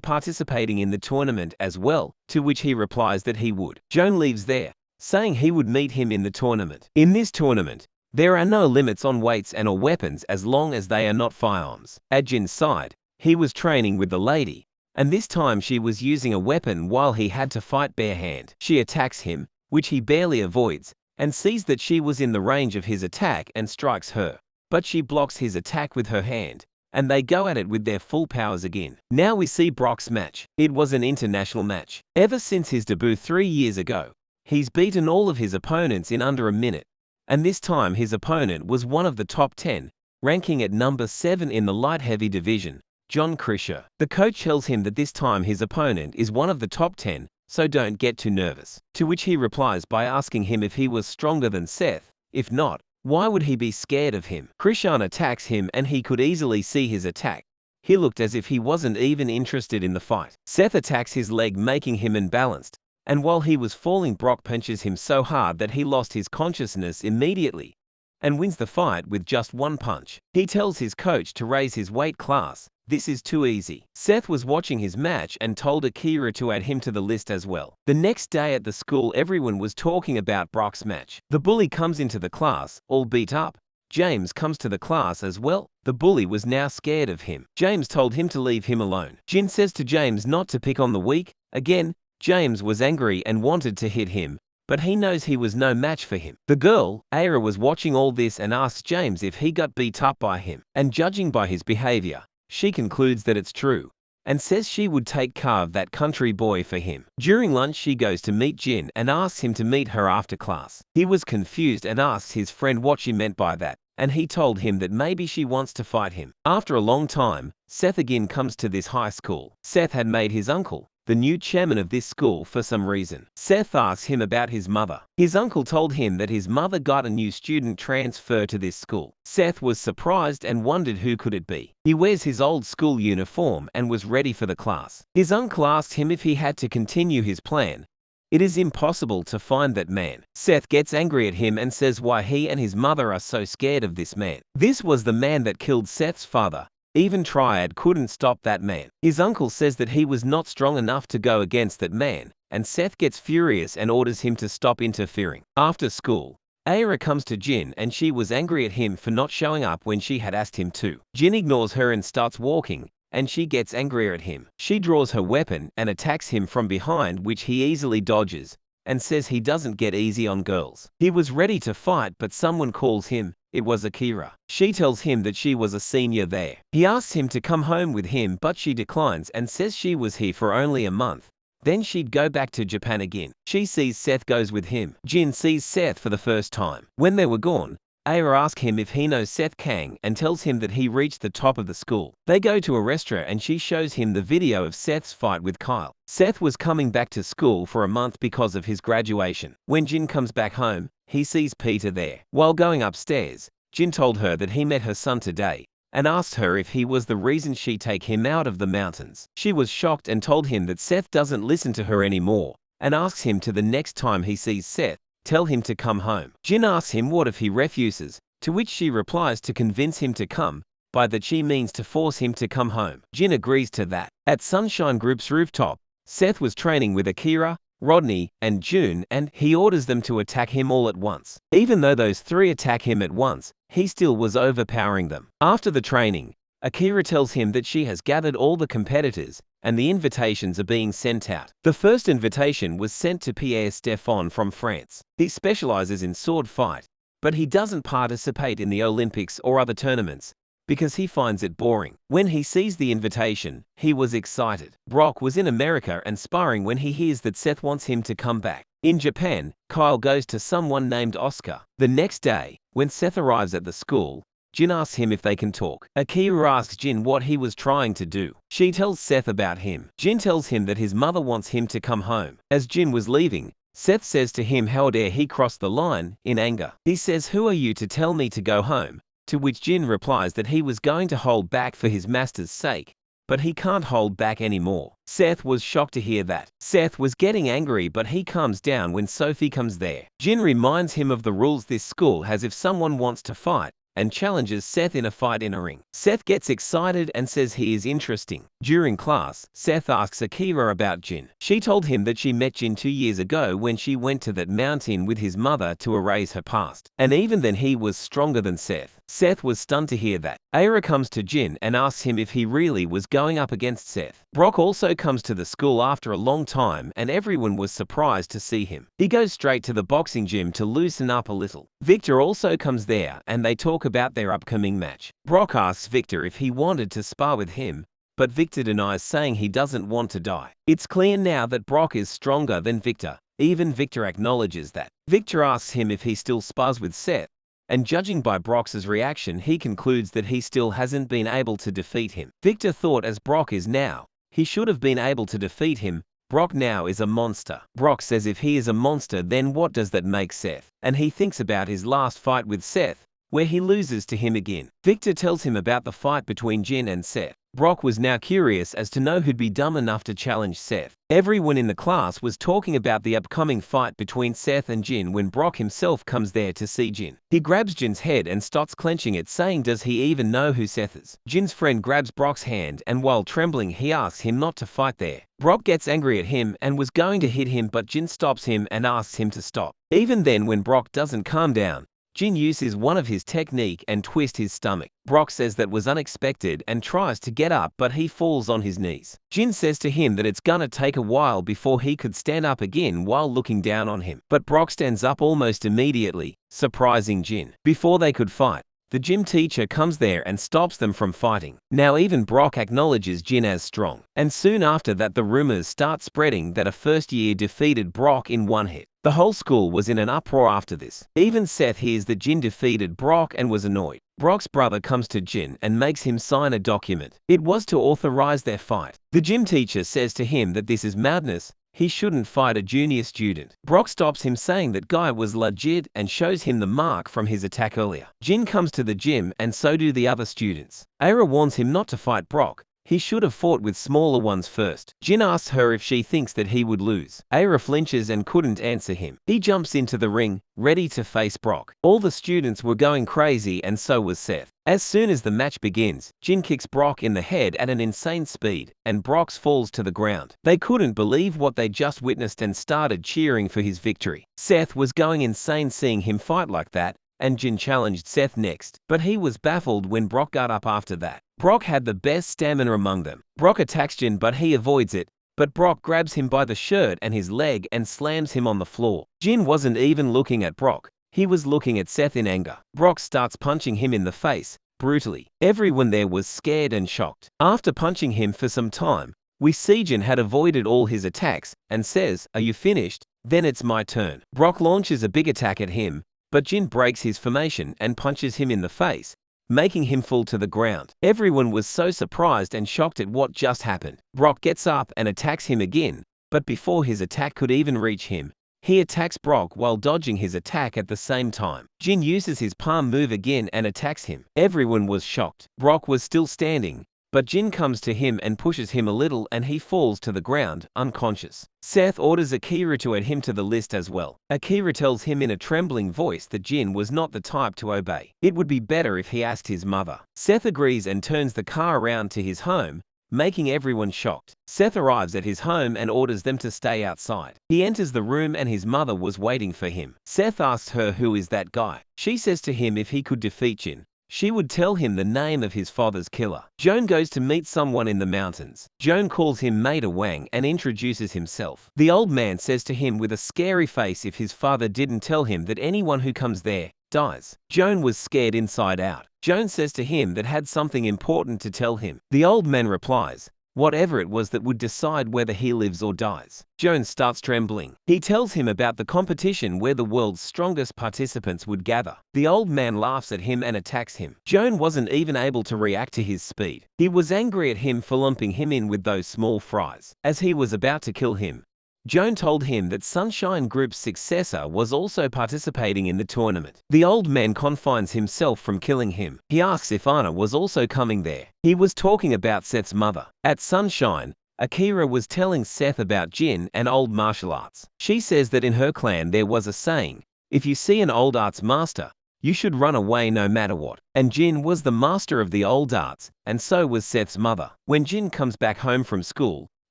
participating in the tournament as well, to which he replies that he would. Joan leaves there, saying he would meet him in the tournament. In this tournament, there are no limits on weights and or weapons as long as they are not firearms. At Jin's side, he was training with the lady, and this time she was using a weapon while he had to fight bare hand. She attacks him, which he barely avoids, and sees that she was in the range of his attack and strikes her. But she blocks his attack with her hand, and they go at it with their full powers again. Now we see Brock's match. It was an international match. Ever since his debut 3 years ago, he's beaten all of his opponents in under a minute. And this time his opponent was one of the top 10, ranking at number 7 in the light-heavy division, John Krischer. The coach tells him that this time his opponent is one of the top 10, so don't get too nervous. To which he replies by asking him if he was stronger than Seth. If not, why would he be scared of him? Krishan attacks him and he could easily see his attack. He looked as if he wasn't even interested in the fight. Seth attacks his leg, making him unbalanced, and while he was falling, Brock punches him so hard that he lost his consciousness immediately and wins the fight with just one punch. He tells his coach to raise his weight class. This is too easy. Seth was watching his match and told Akira to add him to the list as well. The next day at the school, everyone was talking about Brock's match. The bully comes into the class, all beat up. James comes to the class as well. The bully was now scared of him. James told him to leave him alone. Jin says to James not to pick on the weak. Again, James was angry and wanted to hit him, but he knows he was no match for him. The girl, Aira, was watching all this and asks James if he got beat up by him. And judging by his behavior, she concludes that it's true, and says she would take care of that country boy for him. During lunch, she goes to meet Jin and asks him to meet her after class. He was confused and asks his friend what she meant by that, and he told him that maybe she wants to fight him. After a long time, Seth again comes to this high school. Seth had made his uncle the new chairman of this school for some reason. Seth asks him about his mother. His uncle told him that his mother got a new student transfer to this school. Seth was surprised and wondered who could it be. He wears his old school uniform and was ready for the class. His uncle asked him if he had to continue his plan. It is impossible to find that man. Seth gets angry at him and says why he and his mother are so scared of this man. This was the man that killed Seth's father. Even Triad couldn't stop that man. His uncle says that he was not strong enough to go against that man, and Seth gets furious and orders him to stop interfering. After school, Aira comes to Jin and she was angry at him for not showing up when she had asked him to. Jin ignores her and starts walking, and she gets angrier at him. She draws her weapon and attacks him from behind, which he easily dodges, and says he doesn't get easy on girls. He was ready to fight, but someone calls him. It was Akira. She tells him that she was a senior there. He asks him to come home with him, but she declines and says she was here for only a month. Then she'd go back to Japan again. She sees Seth goes with him. Jin sees Seth for the first time. When they were gone, Aira asks him if he knows Seth Kang and tells him that he reached the top of the school. They go to a restaurant and she shows him the video of Seth's fight with Kyle. Seth was coming back to school for a month because of his graduation. When Jin comes back home, he sees Peter there. While going upstairs, Jin told her that he met her son today and asked her if he was the reason she take him out of the mountains. She was shocked and told him that Seth doesn't listen to her anymore and asks him to the next time he sees Seth, tell him to come home. Jin asks him what if he refuses, to which she replies to convince him to come. By that she means to force him to come home. Jin agrees to that. At Sunshine Group's rooftop, Seth was training with Akira, Rodney, and June, and he orders them to attack him all at once. Even though those three attack him at once, he still was overpowering them. After the training, Akira tells him that she has gathered all the competitors and the invitations are being sent out. The first invitation was sent to Pierre Stéphane from France. He specializes in sword fight, but he doesn't participate in the Olympics or other tournaments because he finds it boring. When he sees the invitation, he was excited. Brock was in America and sparring when he hears that Seth wants him to come back. In Japan, Kyle goes to someone named Oscar. The next day, when Seth arrives at the school, Jin asks him if they can talk. Akira asks Jin what he was trying to do. She tells Seth about him. Jin tells him that his mother wants him to come home. As Jin was leaving, Seth says to him how dare he cross the line, in anger. He says, "Who are you to tell me to go home?" To which Jin replies that he was going to hold back for his master's sake, but he can't hold back anymore. Seth was shocked to hear that. Seth was getting angry, but he calms down when Sophie comes there. Jin reminds him of the rules this school has if someone wants to fight, and challenges Seth in a fight in a ring. Seth gets excited and says he is interesting. During class, Seth asks Akira about Jin. She told him that she met Jin 2 years ago when she went to that mountain with his mother to erase her past. And even then he was stronger than Seth. Seth was stunned to hear that. Aira comes to Jin and asks him if he really was going up against Seth. Brock also comes to the school after a long time and everyone was surprised to see him. He goes straight to the boxing gym to loosen up a little. Victor also comes there and they talk about their upcoming match. Brock asks Victor if he wanted to spar with him, but Victor denies, saying he doesn't want to die. It's clear now that Brock is stronger than Victor. Even Victor acknowledges that. Victor asks him if he still spars with Seth, and judging by Brock's reaction, he concludes that he still hasn't been able to defeat him. Victor thought as Brock is now, he should have been able to defeat him. Brock now is a monster. Brock says if he is a monster, then what does that make Seth? And he thinks about his last fight with Seth, where he loses to him again. Victor tells him about the fight between Jin and Seth. Brock was now curious as to know who'd be dumb enough to challenge Seth. Everyone in the class was talking about the upcoming fight between Seth and Jin when Brock himself comes there to see Jin. He grabs Jin's head and starts clenching it, saying does he even know who Seth is? Jin's friend grabs Brock's hand and while trembling he asks him not to fight there. Brock gets angry at him and was going to hit him, but Jin stops him and asks him to stop. Even then, when Brock doesn't calm down, Jin uses one of his technique and twists his stomach. Brock says that was unexpected and tries to get up, but he falls on his knees. Jin says to him that it's gonna take a while before he could stand up again while looking down on him. But Brock stands up almost immediately, surprising Jin. Before they could fight, the gym teacher comes there and stops them from fighting. Now even Brock acknowledges Jin as strong. And soon after that the rumors start spreading that a first year defeated Brock in one hit. The whole school was in an uproar after this. Even Seth hears that Jin defeated Brock and was annoyed. Brock's brother comes to Jin and makes him sign a document. It was to authorize their fight. The gym teacher says to him that this is madness. He shouldn't fight a junior student. Brock stops him, saying that guy was legit and shows him the mark from his attack earlier. Jin comes to the gym and so do the other students. Aira warns him not to fight Brock. He should have fought with smaller ones first. Jin asks her if she thinks that he would lose. Aira flinches and couldn't answer him. He jumps into the ring, ready to face Brock. All the students were going crazy and so was Seth. As soon as the match begins, Jin kicks Brock in the head at an insane speed, and Brock falls to the ground. They couldn't believe what they just witnessed and started cheering for his victory. Seth was going insane seeing him fight like that, and Jin challenged Seth next, but he was baffled when Brock got up after that. Brock had the best stamina among them. Brock attacks Jin, but he avoids it, but Brock grabs him by the shirt and his leg and slams him on the floor. Jin wasn't even looking at Brock. He was looking at Seth in anger. Brock starts punching him in the face, brutally. Everyone there was scared and shocked. After punching him for some time, we see Jin had avoided all his attacks and says, "Are you finished? Then it's my turn." Brock launches a big attack at him, but Jin breaks his formation and punches him in the face, making him fall to the ground. Everyone was so surprised and shocked at what just happened. Brock gets up and attacks him again, but before his attack could even reach him, he attacks Brock while dodging his attack at the same time. Jin uses his palm move again and attacks him. Everyone was shocked. Brock was still standing, but Jin comes to him and pushes him a little and he falls to the ground, unconscious. Seth orders Akira to add him to the list as well. Akira tells him in a trembling voice that Jin was not the type to obey. It would be better if he asked his mother. Seth agrees and turns the car around to his home, making everyone shocked. Seth arrives at his home and orders them to stay outside. He enters the room and his mother was waiting for him. Seth asks her who is that guy. She says to him if he could defeat Jin, she would tell him the name of his father's killer. Joan goes to meet someone in the mountains. Joan calls him Maida Wang and introduces himself. The old man says to him with a scary face if his father didn't tell him that anyone who comes there dies. Joan was scared inside out. Joan says to him that had something important to tell him. The old man replies, whatever it was that would decide whether he lives or dies. Joan starts trembling. He tells him about the competition where the world's strongest participants would gather. The old man laughs at him and attacks him. Joan wasn't even able to react to his speed. He was angry at him for lumping him in with those small fries. As he was about to kill him, Joan told him that Sunshine Group's successor was also participating in the tournament. The old man confines himself from killing him. He asks if Anna was also coming there. He was talking about Seth's mother. At Sunshine, Akira was telling Seth about Jin and old martial arts. She says that in her clan there was a saying, if you see an old arts master, you should run away no matter what. And Jin was the master of the old arts, and so was Seth's mother. When Jin comes back home from school,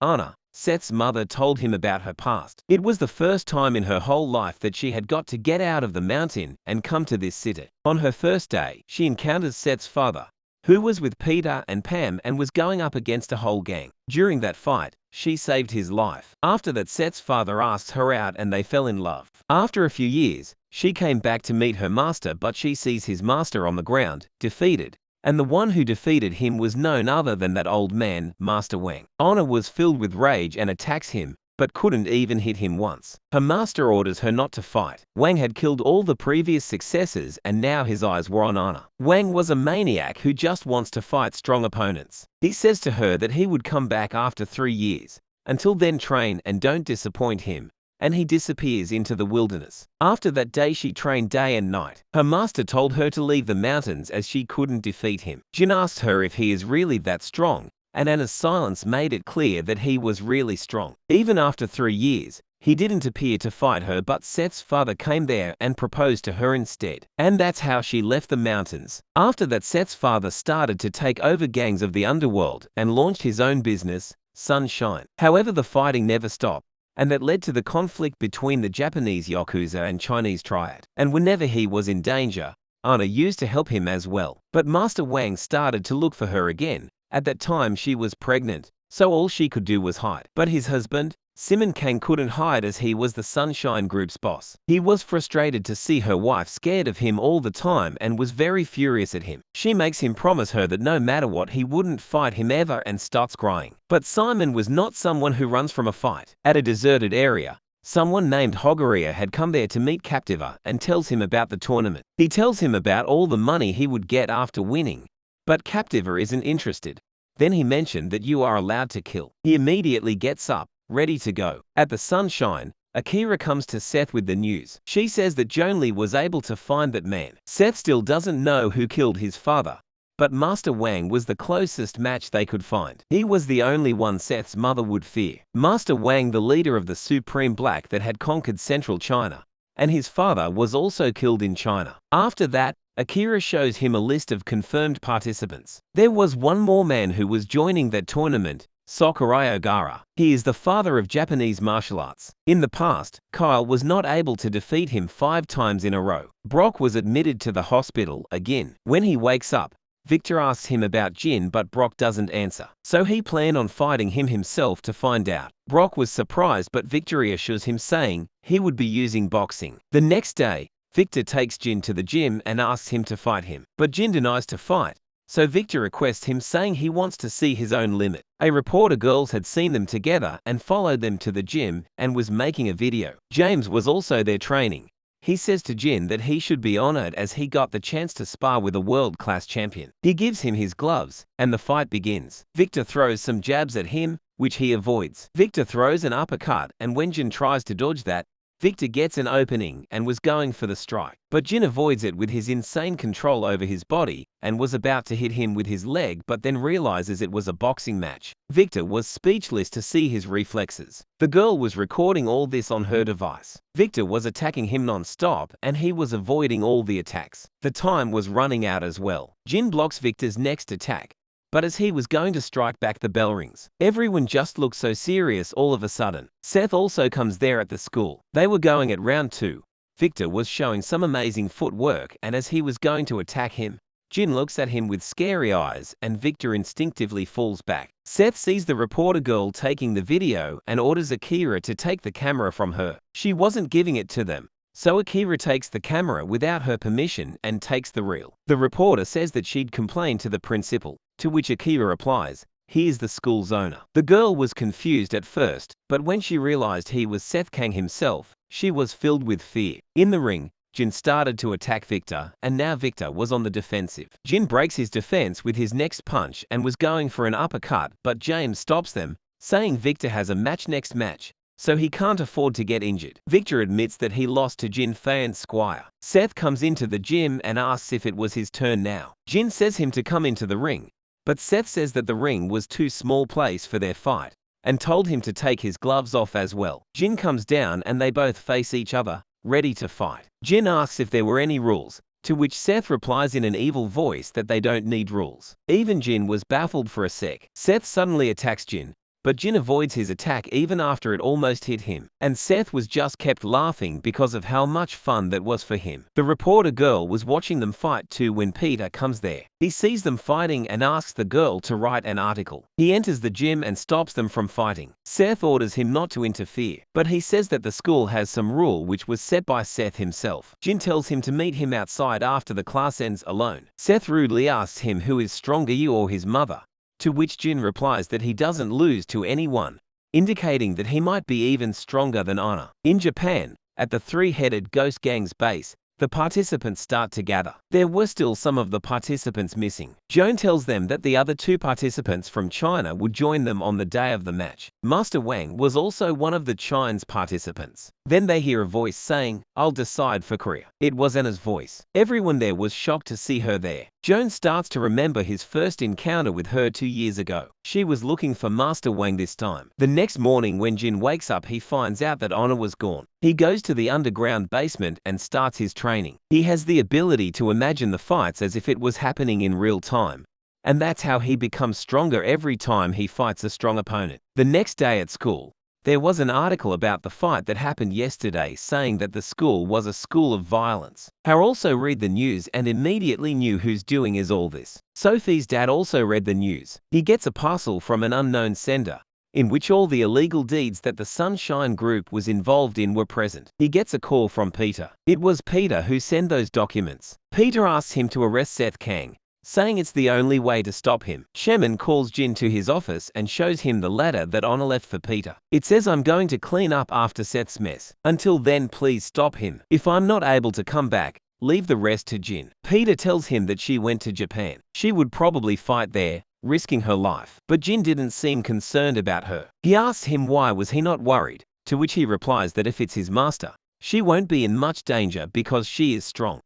Anna, Seth's mother, told him about her past. It was the first time in her whole life that she had got to get out of the mountain and come to this city. On her first day, she encounters Seth's father, who was with Peter and Pam and was going up against a whole gang. During that fight, she saved his life. After that, Seth's father asked her out and they fell in love. After a few years, she came back to meet her master, but she sees his master on the ground, defeated. And the one who defeated him was none other than that old man, Master Wang. Honor was filled with rage and attacks him, but couldn't even hit him once. Her master orders her not to fight. Wang had killed all the previous successors and now his eyes were on honor. Wang was a maniac who just wants to fight strong opponents. He says to her that he would come back after 3 years. Until then, train and don't disappoint him. And he disappears into the wilderness. After that day, she trained day and night. Her master told her to leave the mountains as she couldn't defeat him. Jin asked her if he is really that strong, and Anna's silence made it clear that he was really strong. Even after 3 years, he didn't appear to fight her, but Seth's father came there and proposed to her instead. And that's how she left the mountains. After that, Seth's father started to take over gangs of the underworld and launched his own business, Sunshine. However, the fighting never stopped, and that led to the conflict between the Japanese Yakuza and Chinese Triad. And whenever he was in danger, Anna used to help him as well. But Master Wang started to look for her again. At that time she was pregnant, so all she could do was hide. But his husband, Simon Kang, couldn't hide as he was the Sunshine Group's boss. He was frustrated to see her wife scared of him all the time and was very furious at him. She makes him promise her that no matter what he wouldn't fight him ever and starts crying. But Simon was not someone who runs from a fight. At a deserted area, someone named Hogaria had come there to meet Captiva and tells him about the tournament. He tells him about all the money he would get after winning. But Captiva isn't interested. Then he mentioned that you are allowed to kill. He immediately gets up, ready to go. At the Sunshine, Akira comes to Seth with the news. She says that Jonli was able to find that man. Seth still doesn't know who killed his father, but Master Wang was the closest match they could find. He was the only one Seth's mother would fear. Master Wang, the leader of the Supreme Black that had conquered central China, and his father was also killed in China. After that, Akira shows him a list of confirmed participants. There was one more man who was joining that tournament, Sakurai Ogara. He is the father of Japanese martial arts. In the past, Kyle was not able to defeat him 5 times in a row. Brock was admitted to the hospital again. When he wakes up, Victor asks him about Jin, but Brock doesn't answer. So he planned on fighting him himself to find out. Brock was surprised, but Victor assures him, saying he would be using boxing. The next day, Victor takes Jin to the gym and asks him to fight him. But Jin denies to fight, so Victor requests him, saying he wants to see his own limit. A reporter girls had seen them together and followed them to the gym and was making a video. James was also there training. He says to Jin that he should be honored as he got the chance to spar with a world-class champion. He gives him his gloves, and the fight begins. Victor throws some jabs at him, which he avoids. Victor throws an uppercut, and when Jin tries to dodge that, Victor gets an opening and was going for the strike. But Jin avoids it with his insane control over his body and was about to hit him with his leg, but then realizes it was a boxing match. Victor was speechless to see his reflexes. The girl was recording all this on her device. Victor was attacking him non-stop and he was avoiding all the attacks. The time was running out as well. Jin blocks Victor's next attack, but as he was going to strike back, the bell rings. Everyone just looked so serious all of a sudden. Seth also comes there at the school. They were going at round 2. Victor was showing some amazing footwork, and as he was going to attack him, Jin looks at him with scary eyes and Victor instinctively falls back. Seth sees the reporter girl taking the video and orders Akira to take the camera from her. She wasn't giving it to them, so Akira takes the camera without her permission and takes the reel. The reporter says that she'd complain to the principal, to which Akira replies, he is the school's owner. The girl was confused at first, but when she realized he was Seth Kang himself, she was filled with fear. In the ring, Jin started to attack Victor, and now Victor was on the defensive. Jin breaks his defense with his next punch and was going for an uppercut, but James stops them, saying Victor has a match next match, so he can't afford to get injured. Victor admits that he lost to Jin Fan Squire. Seth comes into the gym and asks if it was his turn now. Jin says him to come into the ring, but Seth says that the ring was too small place for their fight, and told him to take his gloves off as well. Jin comes down and they both face each other, ready to fight. Jin asks if there were any rules, to which Seth replies in an evil voice that they don't need rules. Even Jin was baffled for a sec. Seth suddenly attacks Jin, but Jin avoids his attack even after it almost hit him, and Seth was just kept laughing because of how much fun that was for him. The reporter girl was watching them fight too when Peter comes there. He sees them fighting and asks the girl to write an article. He enters the gym and stops them from fighting. Seth orders him not to interfere, but he says that the school has some rule which was set by Seth himself. Jin tells him to meet him outside after the class ends alone. Seth rudely asks him who is stronger, you or his mother, to which Jin replies that he doesn't lose to anyone, indicating that he might be even stronger than Honor. In Japan, at the three-headed ghost gang's base, the participants start to gather. There were still some of the participants missing. Joan tells them that the other two participants from China would join them on the day of the match. Master Wang was also one of the Chinese participants. Then they hear a voice saying, "I'll decide for Korea." It was Anna's voice. Everyone there was shocked to see her there. Joan starts to remember his first encounter with her 2 years ago. She was looking for Master Wang this time. The next morning when Jin wakes up, he finds out that Honor was gone. He goes to the underground basement and starts his training. He has the ability to imagine the fights as if it was happening in real time, and that's how he becomes stronger every time he fights a strong opponent. The next day at school, there was an article about the fight that happened yesterday saying that the school was a school of violence. Har also read the news and immediately knew who's doing is all this. Sophie's dad also read the news. He gets a parcel from an unknown sender, in which all the illegal deeds that the Sunshine Group was involved in were present. He gets a call from Peter. It was Peter who sent those documents. Peter asks him to arrest Seth Kang, saying it's the only way to stop him. Shemin calls Jin to his office and shows him the letter that Honor left for Peter. It says, "I'm going to clean up after Seth's mess. Until then, please stop him. If I'm not able to come back, leave the rest to Jin." Peter tells him that she went to Japan. She would probably fight there, risking her life. But Jin didn't seem concerned about her. He asks him why was he not worried, to which he replies that if it's his master, she won't be in much danger because she is strong.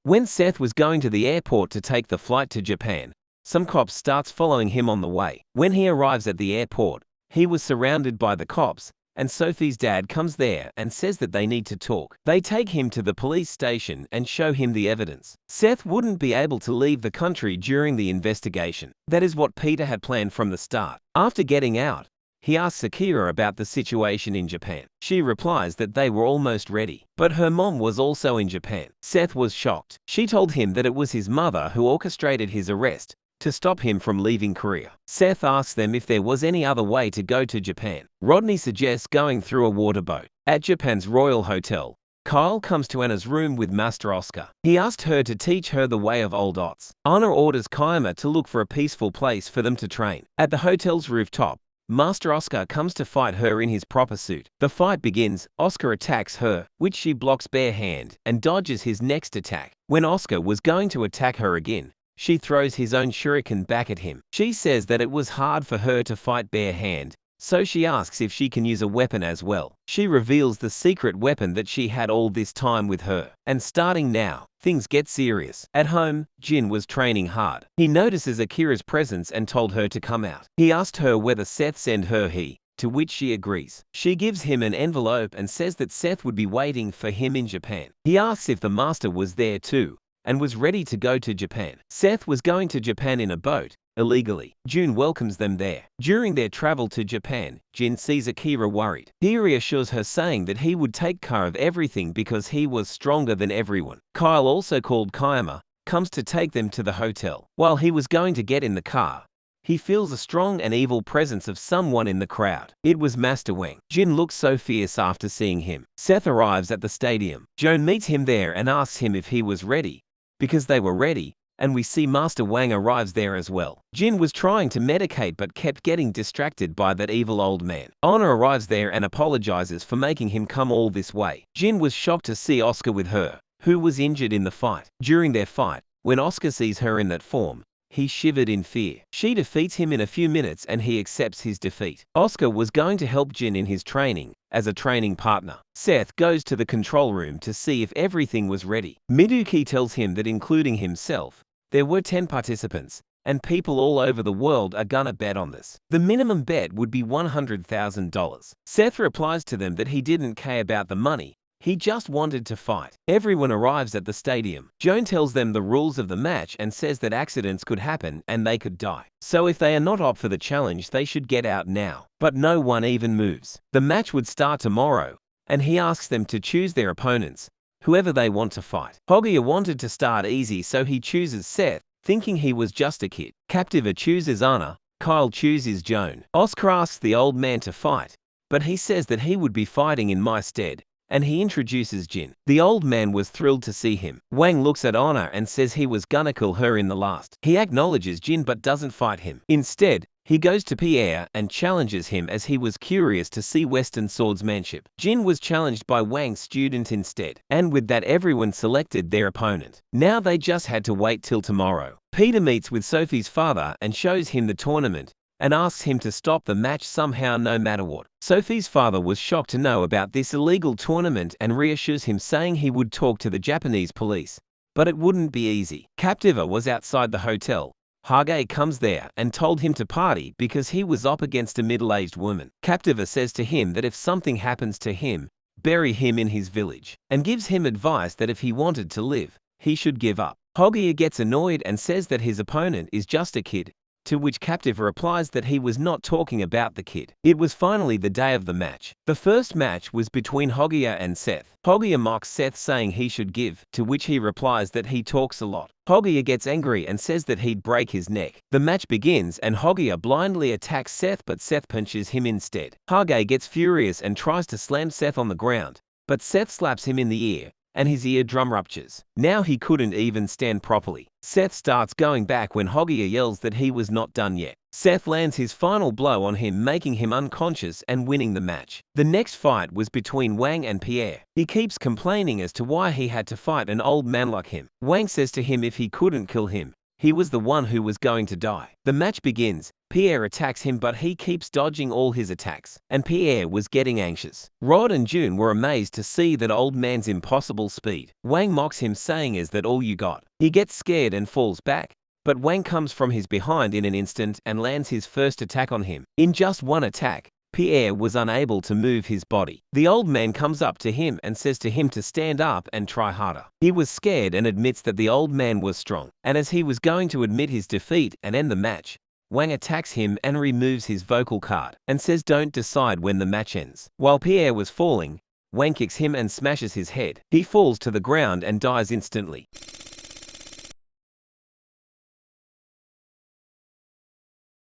When Seth was going to the airport to take the flight to Japan, some cops starts following him on the way. When he arrives at the airport, he was surrounded by the cops, and Sophie's dad comes there and says that they need to talk. They take him to the police station and show him the evidence. Seth wouldn't be able to leave the country during the investigation. That is what Peter had planned from the start. After getting out, he asks Akira about the situation in Japan. She replies that they were almost ready, but her mom was also in Japan. Seth was shocked. She told him that it was his mother who orchestrated his arrest to stop him from leaving Korea. Seth asks them if there was any other way to go to Japan. Rodney suggests going through a water boat. At Japan's Royal Hotel, Kyle comes to Anna's room with Master Oscar. He asked her to teach her the way of old Ots. Anna orders Kaima to look for a peaceful place for them to train. At the hotel's rooftop, Master Oscar comes to fight her in his proper suit. The fight begins. Oscar attacks her, which she blocks bare hand, and dodges his next attack. When Oscar was going to attack her again, she throws his own shuriken back at him. She says that it was hard for her to fight bare hand, so she asks if she can use a weapon as well. She reveals the secret weapon that she had all this time with her. And starting now, things get serious. At home, Jin was training hard. He notices Akira's presence and told her to come out. He asked her whether Seth sent her to which she agrees. She gives him an envelope and says that Seth would be waiting for him in Japan. He asks if the master was there too, and was ready to go to Japan. Seth was going to Japan in a boat, illegally. Jun welcomes them there. During their travel to Japan, Jin sees Akira worried. He reassures her saying that he would take care of everything because he was stronger than everyone. Kyle, also called Kaima, comes to take them to the hotel. While he was going to get in the car, he feels a strong and evil presence of someone in the crowd. It was Master Wang. Jin looks so fierce after seeing him. Seth arrives at the stadium. Joan meets him there and asks him if he was ready, because they were ready, and we see Master Wang arrives there as well. Jin was trying to medicate but kept getting distracted by that evil old man. Honor arrives there and apologizes for making him come all this way. Jin was shocked to see Oscar with her, who was injured in the fight. During their fight, when Oscar sees her in that form, he shivered in fear. She defeats him in a few minutes and he accepts his defeat. Oscar was going to help Jin in his training, as a training partner. Seth goes to the control room to see if everything was ready. Miduki tells him that including himself, there were 10 participants, and people all over the world are gonna bet on this. The minimum bet would be $100,000. Seth replies to them that he didn't care about the money, He just wanted to fight. Everyone arrives at the stadium. Joan tells them the rules of the match and says that accidents could happen and they could die. So if they are not up for the challenge, they should get out now. But no one even moves. The match would start tomorrow, and he asks them to choose their opponents, whoever they want to fight. Hoggia wanted to start easy, so he chooses Seth, thinking he was just a kid. Captiva chooses Anna. Kyle chooses Joan. Oscar asks the old man to fight, but he says that he would be fighting in my stead, and he introduces Jin. The old man was thrilled to see him. Wang looks at Anna and says he was gonna kill her in the last. He acknowledges Jin but doesn't fight him. Instead, he goes to Pierre and challenges him as he was curious to see Western swordsmanship. Jin was challenged by Wang's student instead, and with that everyone selected their opponent. Now they just had to wait till tomorrow. Peter meets with Sophie's father and shows him the tournament, and asks him to stop the match somehow no matter what. Sophie's father was shocked to know about this illegal tournament and reassures him, saying he would talk to the Japanese police, but it wouldn't be easy. Captiva was outside the hotel. Hage comes there and told him to party because he was up against a middle-aged woman. Captiva says to him that if something happens to him, bury him in his village, and gives him advice that if he wanted to live, he should give up. Hoggia gets annoyed and says that his opponent is just a kid, to which Captiva replies that he was not talking about the kid. It was finally the day of the match. The first match was between Hoggia and Seth. Hoggia mocks Seth, saying he should give, to which he replies that he talks a lot. Hoggia gets angry and says that he'd break his neck. The match begins and Hoggia blindly attacks Seth, but Seth punches him instead. Hage gets furious and tries to slam Seth on the ground, but Seth slaps him in the ear, and his eardrum ruptures. Now he couldn't even stand properly. Seth starts going back when Hoggia yells that he was not done yet. Seth lands his final blow on him, making him unconscious and winning the match. The next fight was between Wang and Pierre. He keeps complaining as to why he had to fight an old man like him. Wang says to him if he couldn't kill him, he was the one who was going to die. The match begins. Pierre attacks him, but he keeps dodging all his attacks, and Pierre was getting anxious. Rod and June were amazed to see that old man's impossible speed. Wang mocks him, saying is that all you got. He gets scared and falls back, but Wang comes from his behind in an instant and lands his first attack on him. In just one attack, Pierre was unable to move his body. The old man comes up to him and says to him to stand up and try harder. He was scared and admits that the old man was strong, and as he was going to admit his defeat and end the match, Wang attacks him and removes his vocal card, and says don't decide when the match ends. While Pierre was falling, Wang kicks him and smashes his head. He falls to the ground and dies instantly.